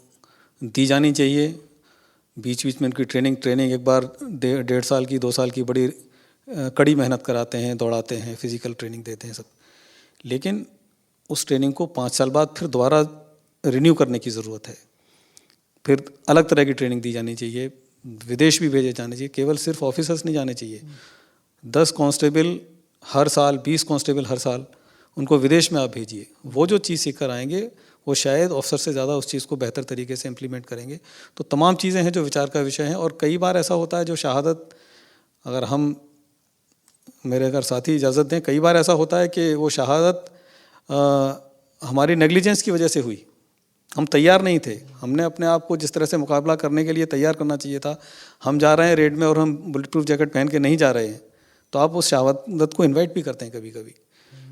Speaker 5: दी जानी चाहिए। बीच बीच में उनकी ट्रेनिंग एक बार 1.5 साल की, 2 साल की बड़ी कड़ी मेहनत कराते हैं, दौड़ाते हैं, फिजिकल ट्रेनिंग देते हैं सब, लेकिन उस ट्रेनिंग को 5 साल बाद फिर दोबारा रिन्यू करने की ज़रूरत है। फिर अलग तरह की ट्रेनिंग दी जानी चाहिए, विदेश भी भेजे जाने चाहिए, केवल सिर्फ ऑफिसर्स नहीं जाने चाहिए। 10 कांस्टेबल हर साल, 20 कांस्टेबल हर साल, उनको विदेश में आप भेजिए। वो जो चीज़ सीख कर आएंगे वो शायद ऑफिसर से ज़्यादा उस चीज़ को बेहतर तरीके से इम्प्लीमेंट करेंगे। तो तमाम चीज़ें हैं जो विचार का विषय हैं। और कई बार ऐसा होता है, जो शहादत, अगर हम, मेरे अगर साथी इजाज़त दें, कई बार ऐसा होता है कि वो शहादत हमारी नेग्लिजेंस की वजह से हुई। हम तैयार नहीं थे, हमने अपने आप को जिस तरह से मुकाबला करने के लिए तैयार करना चाहिए था। हम जा रहे हैं रेड में और हम बुलेट प्रूफ जैकेट पहन के नहीं जा रहे हैं, तो आप उस शहादत को इन्वाइट भी करते हैं कभी कभी,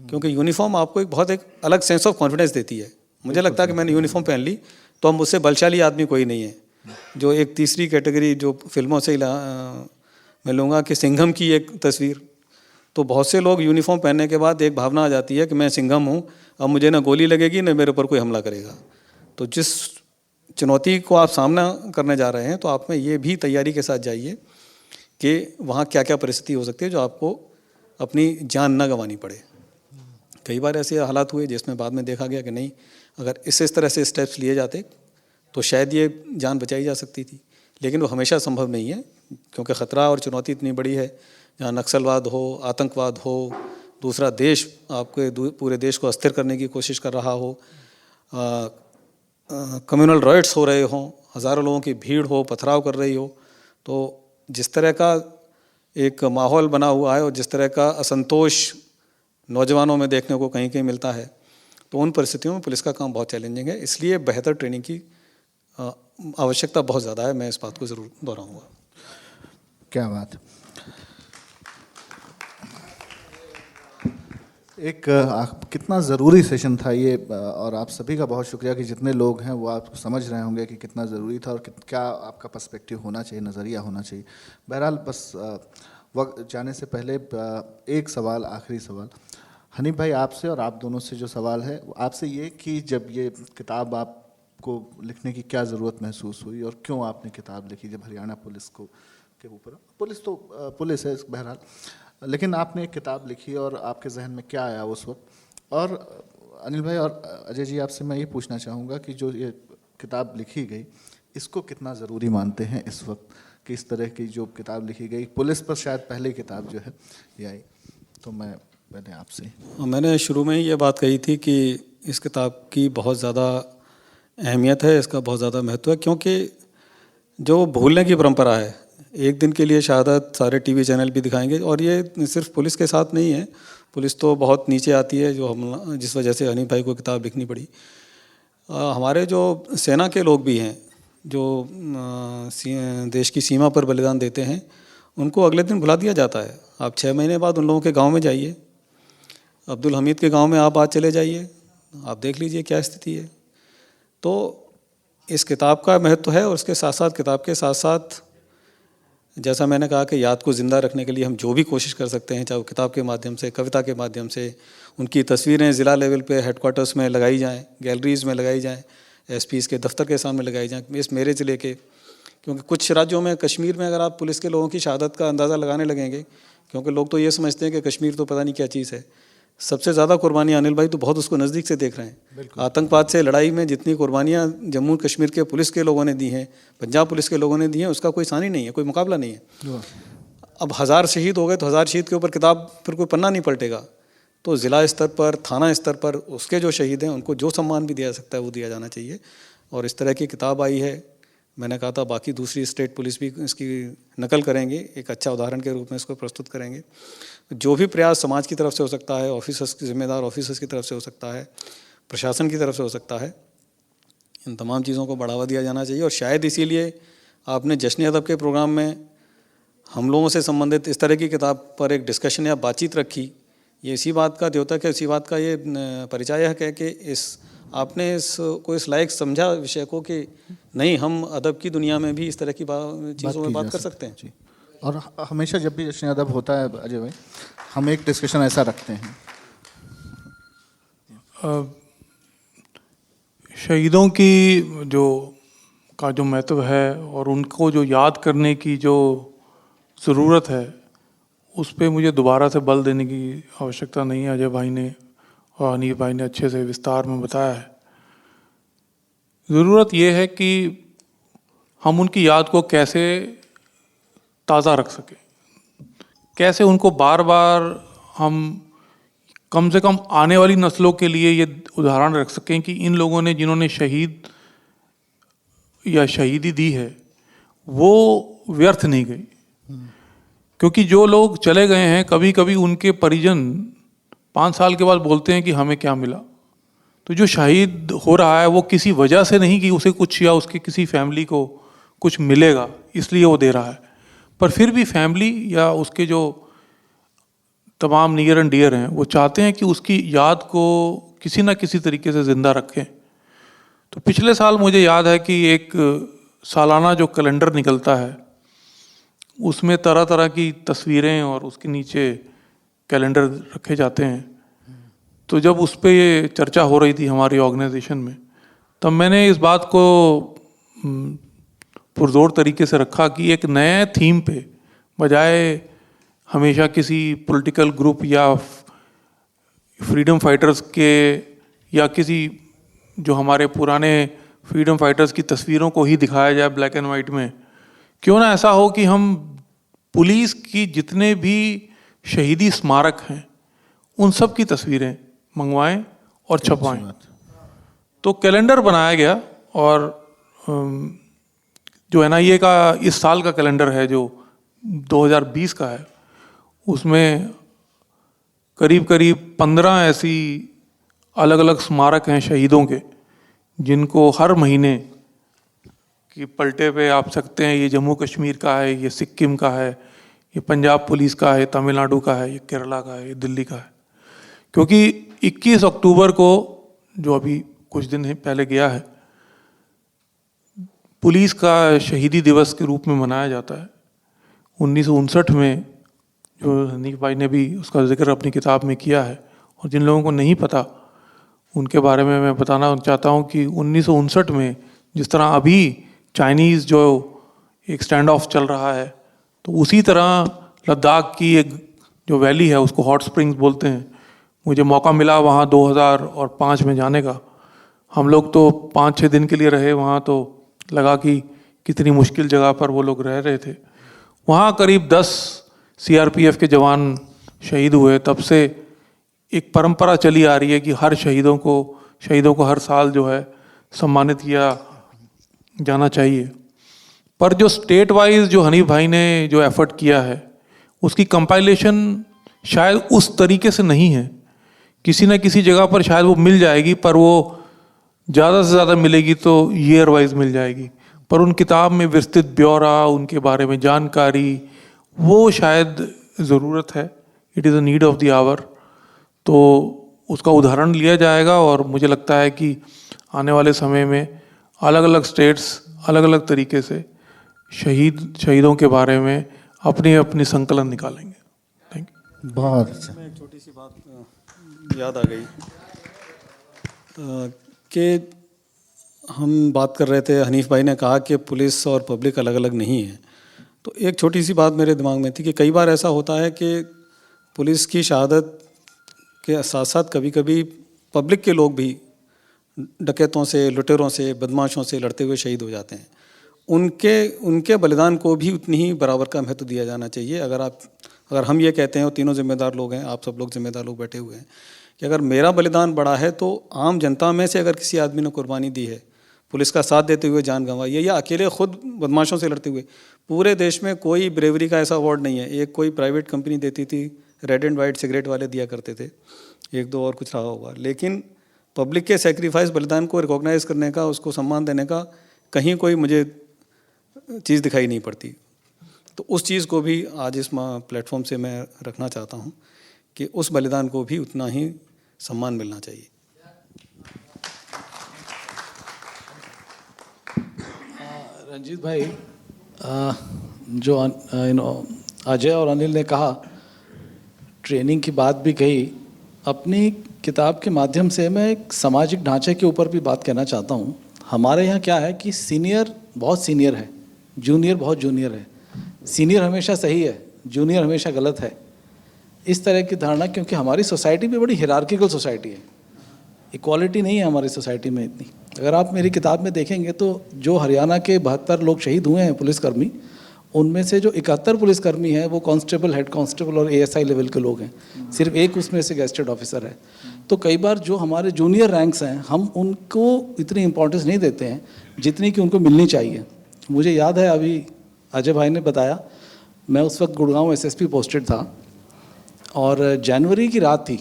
Speaker 5: क्योंकि यूनिफॉर्म आपको एक अलग सेंस ऑफ कॉन्फिडेंस देती है। मुझे लगता है कि मैंने यूनिफॉर्म पहन ली तो अब मुझसे बलशाली आदमी कोई नहीं है। जो एक तीसरी कैटेगरी जो फिल्मों से मैं लूँगा कि सिंघम की एक तस्वीर, तो बहुत से लोग यूनिफॉर्म पहनने के बाद एक भावना आ जाती है कि मैं सिंघम हूँ, अब मुझे ना गोली लगेगी ना मेरे ऊपर कोई हमला करेगा। तो जिस चुनौती को आप सामना करने जा रहे हैं, तो आप में ये भी तैयारी के साथ जाइए कि वहाँ क्या क्या परिस्थिति हो सकती है जो आपको अपनी जान न गंवानी पड़े। कई बार ऐसे हालात हुए जिसमें बाद में देखा गया कि नहीं, अगर इस तरह से स्टेप्स लिए जाते तो शायद ये जान बचाई जा सकती थी, लेकिन वो हमेशा संभव नहीं है, क्योंकि ख़तरा और चुनौती इतनी बड़ी है। जहाँ नक्सलवाद हो, आतंकवाद हो, दूसरा देश आपके पूरे देश को अस्थिर करने की कोशिश कर रहा हो, कम्युनल राइट्स हो रहे हों, हज़ारों लोगों की भीड़ हो, पथराव कर रही हो, तो जिस तरह का एक माहौल बना हुआ है और जिस तरह का असंतोष नौजवानों में देखने को कहीं कहीं मिलता है, तो उन परिस्थितियों में पुलिस का काम बहुत चैलेंजिंग है। इसलिए बेहतर ट्रेनिंग की आवश्यकता बहुत ज़्यादा है। मैं इस बात को ज़रूर दोहराऊंगा।
Speaker 2: क्या बात। कितना ज़रूरी सेशन था ये, और आप सभी का बहुत शुक्रिया कि जितने लोग हैं वो आप समझ रहे होंगे कि कितना ज़रूरी था और क्या आपका पर्सपेक्टिव होना चाहिए, नज़रिया होना चाहिए। बहरहाल, बस वक्त जाने से पहले एक सवाल, आखिरी सवाल हनीफ भाई आपसे और आप दोनों से जो सवाल है आपसे ये कि जब ये किताब आपको लिखने की क्या ज़रूरत महसूस हुई और क्यों आपने किताब लिखी जब हरियाणा पुलिस को के ऊपर। पुलिस तो पुलिस है बहरहाल, लेकिन आपने एक किताब लिखी और आपके जहन में क्या आया उस वक्त? और अनिल भाई और अजय जी, आपसे मैं ये पूछना चाहूँगा कि जो ये किताब लिखी गई, इसको कितना ज़रूरी मानते हैं इस वक्त कि इस तरह की जो किताब लिखी गई, पुलिस पर शायद पहली किताब जो है ये आई, तो मैंने आपसे
Speaker 5: मैंने शुरू में ही ये बात कही थी कि इस किताब की बहुत ज़्यादा अहमियत है, इसका बहुत ज़्यादा महत्व है, क्योंकि जो भूलने की परंपरा है, एक दिन के लिए शहादत सारे टीवी चैनल भी दिखाएंगे, और ये सिर्फ पुलिस के साथ नहीं है, पुलिस तो बहुत नीचे आती है, जो हम जिस वजह से हनीफ भाई को किताब लिखनी पड़ी। हमारे जो सेना के लोग भी हैं जो देश की सीमा पर बलिदान देते हैं, उनको अगले दिन भुला दिया जाता है। आप 6 महीने बाद उन लोगों के गांव में जाइए, अब्दुल हमीद के गांव में आप आज चले जाइए, आप देख लीजिए क्या स्थिति है। तो इस किताब का महत्व है, और उसके साथ साथ किताब के साथ साथ जैसा मैंने कहा कि याद को ज़िंदा रखने के लिए हम जो भी कोशिश कर सकते हैं, चाहे वो किताब के माध्यम से, कविता के माध्यम से, उनकी तस्वीरें ज़िला लेवल पे हेडक्वार्टर्स में लगाई जाएं, गैलरीज़ में लगाई जाएं, एसपीज़ के दफ्तर के सामने लगाई जाएं, इस मेरे ज़िले के, क्योंकि कुछ राज्यों में, कश्मीर में अगर आप पुलिस के लोगों की शहादत का अंदाज़ा लगाने लगेंगे, क्योंकि लोग तो ये समझते हैं कि कश्मीर तो पता नहीं क्या चीज़ है, सबसे ज़्यादा कुर्बानियाँ अनिल भाई तो बहुत उसको नज़दीक से देख रहे हैं। आतंकवाद से लड़ाई में जितनी कुर्बानियाँ जम्मू कश्मीर के पुलिस के लोगों ने दी हैं, पंजाब पुलिस के लोगों ने दी हैं, उसका कोई सानी नहीं है, कोई मुकाबला नहीं है। अब 1000 शहीद हो गए तो 1000 शहीद के ऊपर किताब फिर कोई पन्ना नहीं पलटेगा। तो ज़िला स्तर पर, थाना स्तर पर उसके जो शहीद हैं उनको जो सम्मान भी दिया सकता है वो दिया जाना चाहिए। और इस तरह की किताब आई है, मैंने कहा था बाकी दूसरी स्टेट पुलिस भी इसकी नकल करेंगे, एक अच्छा उदाहरण के रूप में इसको प्रस्तुत करेंगे। जो भी प्रयास समाज की तरफ से हो सकता है, ऑफिसर्स की, जिम्मेदार ऑफिसर्स की तरफ से हो सकता है, प्रशासन की तरफ से हो सकता है, इन तमाम चीज़ों को बढ़ावा दिया जाना चाहिए। और शायद इसीलिए आपने जश्न अदब के प्रोग्राम में हम लोगों से संबंधित इस तरह की किताब पर एक डिस्कशन या बातचीत रखी। ये इसी बात का द्योतक है, इसी बात का ये परिचय है कि आपने इसको इस लायक समझा विषय को कि नहीं, हम अदब की दुनिया में भी इस तरह की चीज़ों में बात कर सकते हैं जी।
Speaker 2: और हमेशा जब भी जश्न अदब होता है अजय भाई, हम एक डिस्कशन ऐसा रखते हैं।
Speaker 4: शहीदों की जो महत्व है और उनको जो याद करने की जो ज़रूरत है, उस पर मुझे दोबारा से बल देने की आवश्यकता नहीं है। अजय भाई ने और हनीफ भाई ने अच्छे से विस्तार में बताया है। ज़रूरत ये है कि हम उनकी याद को कैसे ताज़ा रख सकें, कैसे उनको बार बार हम कम से कम आने वाली नस्लों के लिए ये उदाहरण रख सकें कि इन लोगों ने, जिन्होंने शहीद या शहीदी दी है, वो व्यर्थ नहीं गई। क्योंकि जो लोग चले गए हैं, कभी कभी उनके परिजन 5 साल के बाद बोलते हैं कि हमें क्या मिला। तो जो शहीद हो रहा है वो किसी वजह से नहीं कि उसे कुछ या उसके किसी फैमिली को कुछ मिलेगा इसलिए वो दे रहा है, पर फिर भी फैमिली या उसके जो तमाम नियर एंड डियर हैं वो चाहते हैं कि उसकी याद को किसी ना किसी तरीके से ज़िंदा रखें। तो पिछले साल मुझे याद है कि एक सालाना जो कैलेंडर निकलता है उसमें तरह तरह की तस्वीरें और उसके नीचे कैलेंडर रखे जाते हैं। तो जब उस पर ये चर्चा हो रही थी हमारी ऑर्गेनाइजेशन में, तब मैंने इस बात को पुरजोर तरीके से रखा कि एक नए थीम पे, बजाय हमेशा किसी पॉलिटिकल ग्रुप या फ्रीडम फाइटर्स के या किसी जो हमारे पुराने फ्रीडम फाइटर्स की तस्वीरों को ही दिखाया जाए ब्लैक एंड वाइट में, क्यों ना ऐसा हो कि हम पुलिस की जितने भी शहीदी स्मारक हैं उन सब की तस्वीरें मंगवाएं और छपवाएं। तो कैलेंडर बनाया गया और जो NIA का इस साल का कैलेंडर है जो 2020 का है, उसमें करीब करीब 15 ऐसी अलग अलग स्मारक हैं शहीदों के, जिनको हर महीने की पलटे पे आप सकते हैं ये जम्मू कश्मीर का है, ये सिक्किम का है, ये पंजाब पुलिस का है, तमिलनाडु का है, ये केरला का है, ये दिल्ली का है। क्योंकि 21 अक्टूबर को, जो अभी कुछ दिन पहले गया है, पुलिस का शहीदी दिवस के रूप में मनाया जाता है। 1959 में, जो हनीफ भाई ने भी उसका जिक्र अपनी किताब में किया है, और जिन लोगों को नहीं पता उनके बारे में मैं बताना चाहता हूँ कि 1959 में जिस तरह अभी चाइनीज़ जो एक स्टैंड ऑफ चल रहा है तो उसी तरह लद्दाख की एक जो वैली है उसको हॉट स्प्रिंग्स बोलते हैं। मुझे मौका मिला वहाँ 2005 में जाने का। हम लोग तो 5-6 दिन के लिए रहे वहाँ, तो लगा कि कितनी मुश्किल जगह पर वो लोग रह रहे थे। वहाँ करीब 10 CRPF के जवान शहीद हुए। तब से एक परंपरा चली आ रही है कि हर शहीदों को हर साल जो है सम्मानित किया जाना चाहिए। पर जो स्टेट वाइज जो हनीफ भाई ने जो एफर्ट किया है उसकी कंपाइलेशन शायद उस तरीके से नहीं है। किसी न किसी जगह पर शायद वो मिल जाएगी, पर वो ज़्यादा से ज़्यादा मिलेगी तो ईयर वाइज मिल जाएगी। पर उन किताब में विस्तृत ब्यौरा, उनके बारे में जानकारी, वो शायद ज़रूरत है। It is a need of the hour. तो उसका उदाहरण लिया जाएगा और मुझे लगता है कि आने वाले समय में अलग अलग स्टेट्स अलग अलग तरीके से शहीदों के बारे में अपनी अपनी संकलन निकालेंगे। Thank you.
Speaker 2: बहुत अच्छा।
Speaker 5: एक छोटी सी बात याद आ गई कि हम बात कर रहे थे, हनीफ भाई ने कहा कि पुलिस और पब्लिक अलग अलग नहीं है। तो एक छोटी सी बात मेरे दिमाग में थी कि कई बार ऐसा होता है कि पुलिस की शहादत के साथ साथ कभी कभी पब्लिक के लोग भी डकैतों से, लुटेरों से, बदमाशों से लड़ते हुए शहीद हो जाते हैं। उनके बलिदान को भी उतनी ही बराबर का महत्व दिया जाना चाहिए। अगर हम ये कहते हैं, और तीनों जिम्मेदार लोग हैं, आप सब लोग जिम्मेदार लोग बैठे हुए हैं, कि अगर मेरा बलिदान बड़ा है तो आम जनता में से अगर किसी आदमी ने कुर्बानी दी है, पुलिस का साथ देते हुए जान गंवाई है, या अकेले खुद बदमाशों से लड़ते हुए, पूरे देश में कोई ब्रेवरी का ऐसा अवार्ड नहीं है। एक कोई प्राइवेट कंपनी देती थी, रेड एंड वाइट सिगरेट वाले दिया करते थे, एक दो और कुछ रहा होगा, लेकिन पब्लिक के सेक्रीफाइस बलिदान को रिकॉग्नाइज करने का, उसको सम्मान देने का कहीं कोई मुझे चीज़ दिखाई नहीं पड़ती। तो उस चीज़ को भी आज इस प्लेटफॉर्म से मैं रखना चाहता हूँ कि उस बलिदान को भी उतना ही सम्मान मिलना चाहिए।
Speaker 3: रंजीत भाई, जो अजय और अनिल ने कहा, ट्रेनिंग की बात भी कही, अपनी किताब के माध्यम से मैं एक सामाजिक ढांचे के ऊपर भी बात कहना चाहता हूँ। हमारे यहाँ क्या है कि सीनियर बहुत सीनियर है, जूनियर बहुत जूनियर है। सीनियर हमेशा सही है, जूनियर हमेशा गलत है, इस तरह की धारणा, क्योंकि हमारी सोसाइटी भी बड़ी हिरार्किकल सोसाइटी है, इक्वालिटी नहीं है हमारी सोसाइटी में इतनी। अगर आप मेरी किताब में देखेंगे तो जो हरियाणा के 72 लोग शहीद हुए हैं पुलिसकर्मी, उनमें से जो 71 पुलिसकर्मी हैं वो कांस्टेबल, हेड कांस्टेबल और ASI लेवल के लोग हैं। सिर्फ एक उसमें से गेस्टेड ऑफिसर है। तो कई बार जो हमारे जूनियर रैंक्स हैं, हम उनको इतनी इंपॉर्टेंस नहीं देते हैं जितनी कि उनको मिलनी चाहिए। मुझे याद है, अभी अजय भाई ने बताया, मैं उस वक्त गुड़गांव SSP पोस्टेड था और जनवरी की रात थी,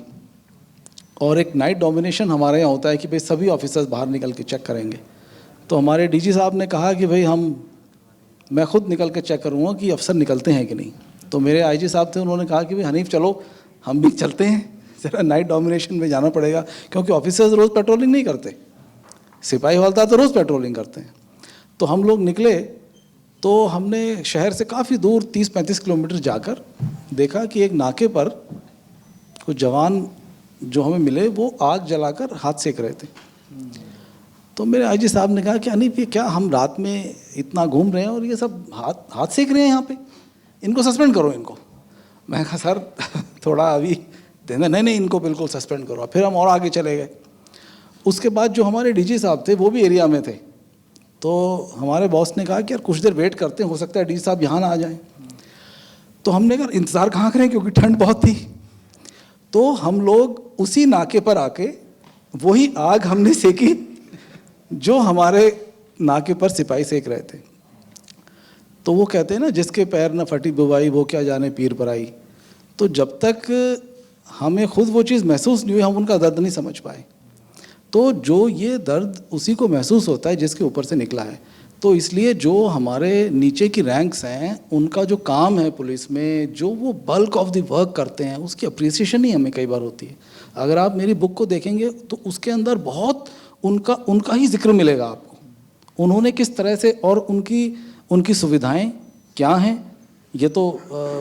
Speaker 3: और एक नाइट डोमिनेशन हमारे यहाँ होता है कि भाई सभी ऑफिसर्स बाहर निकल के चेक करेंगे। तो हमारे DG साहब ने कहा कि भाई मैं खुद निकल के चेक करूँगा कि अफसर निकलते हैं कि नहीं। तो मेरे IG साहब थे, उन्होंने कहा कि भाई हनीफ चलो हम भी चलते हैं, ज़रा नाइट डोमिनेशन में जाना पड़ेगा, क्योंकि ऑफिसर्स रोज़ पेट्रोलिंग नहीं करते, सिपाही हवलदार तो रोज़ पेट्रोलिंग करते हैं। तो हम लोग निकले, तो हमने शहर से काफ़ी दूर 30-35 किलोमीटर जाकर देखा कि एक नाके पर कुछ जवान जो हमें मिले वो आग जलाकर हाथ सेक रहे थे। तो मेरे IG साहब ने कहा कि अनीफ, ये क्या हम रात में इतना घूम रहे हैं और ये सब हाथ सेक रहे हैं यहाँ पे, इनको सस्पेंड करो इनको। मैं कहा सर थोड़ा अभी देना, नहीं इनको बिल्कुल सस्पेंड करो। फिर हम और आगे चले गए। उसके बाद जो हमारे DG साहब थे वो भी एरिया में थे, तो हमारे बॉस ने कहा कि यार कुछ देर वेट करते हैं, हो सकता है DG साहब यहाँ ना आ जाएं। तो हमने कहा इंतज़ार कहाँ करें, क्योंकि ठंड बहुत थी। तो हम लोग उसी नाके पर आके वही आग हमने सेकी जो हमारे नाके पर सिपाही सेक रहे थे। तो वो कहते हैं ना, जिसके पैर न फटी बुवाई वो क्या जाने पीर पर आई। तो जब तक हमें खुद वो चीज़ महसूस नहीं हुई, हम उनका दर्द नहीं समझ पाए। तो जो ये दर्द उसी को महसूस होता है जिसके ऊपर से निकला है। तो इसलिए जो हमारे नीचे की रैंक्स हैं, उनका जो काम है पुलिस में, जो वो बल्क ऑफ द वर्क करते हैं, उसकी अप्रिसिएशन ही हमें कई बार होती है। अगर आप मेरी बुक को देखेंगे तो उसके अंदर बहुत उनका ही जिक्र मिलेगा आपको। उन्होंने किस तरह से, और उनकी सुविधाएं क्या हैं, ये तो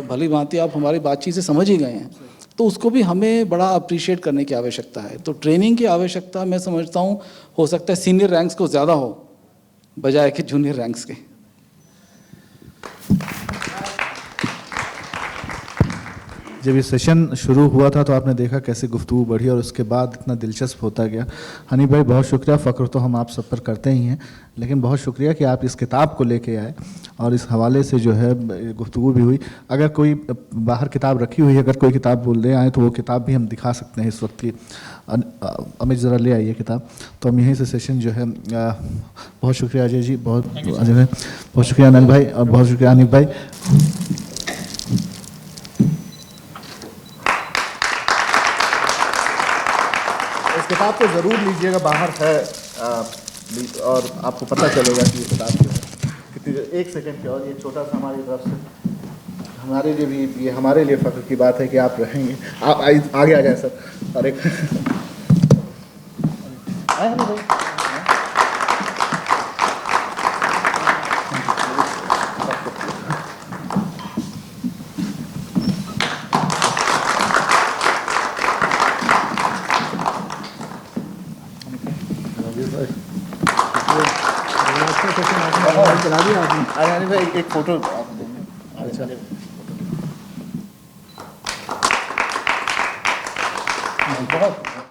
Speaker 3: भली भांति आप हमारी बातचीत से समझ ही गए हैं। तो उसको भी हमें बड़ा अप्रिशिएट करने की आवश्यकता है। तो ट्रेनिंग की आवश्यकता मैं समझता हूँ हो सकता है सीनियर रैंक्स को ज़्यादा हो बजाय कि जूनियर रैंक्स के।
Speaker 2: जब ये सेशन शुरू हुआ था तो आपने देखा कैसे गुफ्तगू बढ़ी और उसके बाद इतना दिलचस्प होता गया। हनीफ भाई बहुत शुक्रिया, फ़ख्र तो हम आप सब पर करते ही हैं, लेकिन बहुत शुक्रिया कि आप इस किताब को लेके आए और इस हवाले से जो है गुफ्तगू भी हुई। अगर कोई बाहर किताब रखी हुई है, अगर कोई किताब बोल ले आए तो वो किताब भी हम दिखा सकते हैं इस वक्त की। अमित ज़रा ले आइए किताब, तो हम यहीं से सेशन जो है बहुत शुक्रिया अजय जी, बहुत अजय भाई, बहुत शुक्रिया अनिल भाई और बहुत शुक्रिया हनीफ भाई। इस किताब को ज़रूर लीजिएगा, बाहर है और आपको पता चलेगा कि ये किताब जो है कितनी। एक सेकंड की, और ये छोटा सा हमारी तरफ से हमारे लिए भी, ये हमारे लिए फ़ख्र की बात है कि आप रहेंगे। आप आगे आ जाए सर। और एक आए हम भाई, चला दिया आपने। अरे भाई एक फ़ोटो आप देंगे। अच्छा बहुत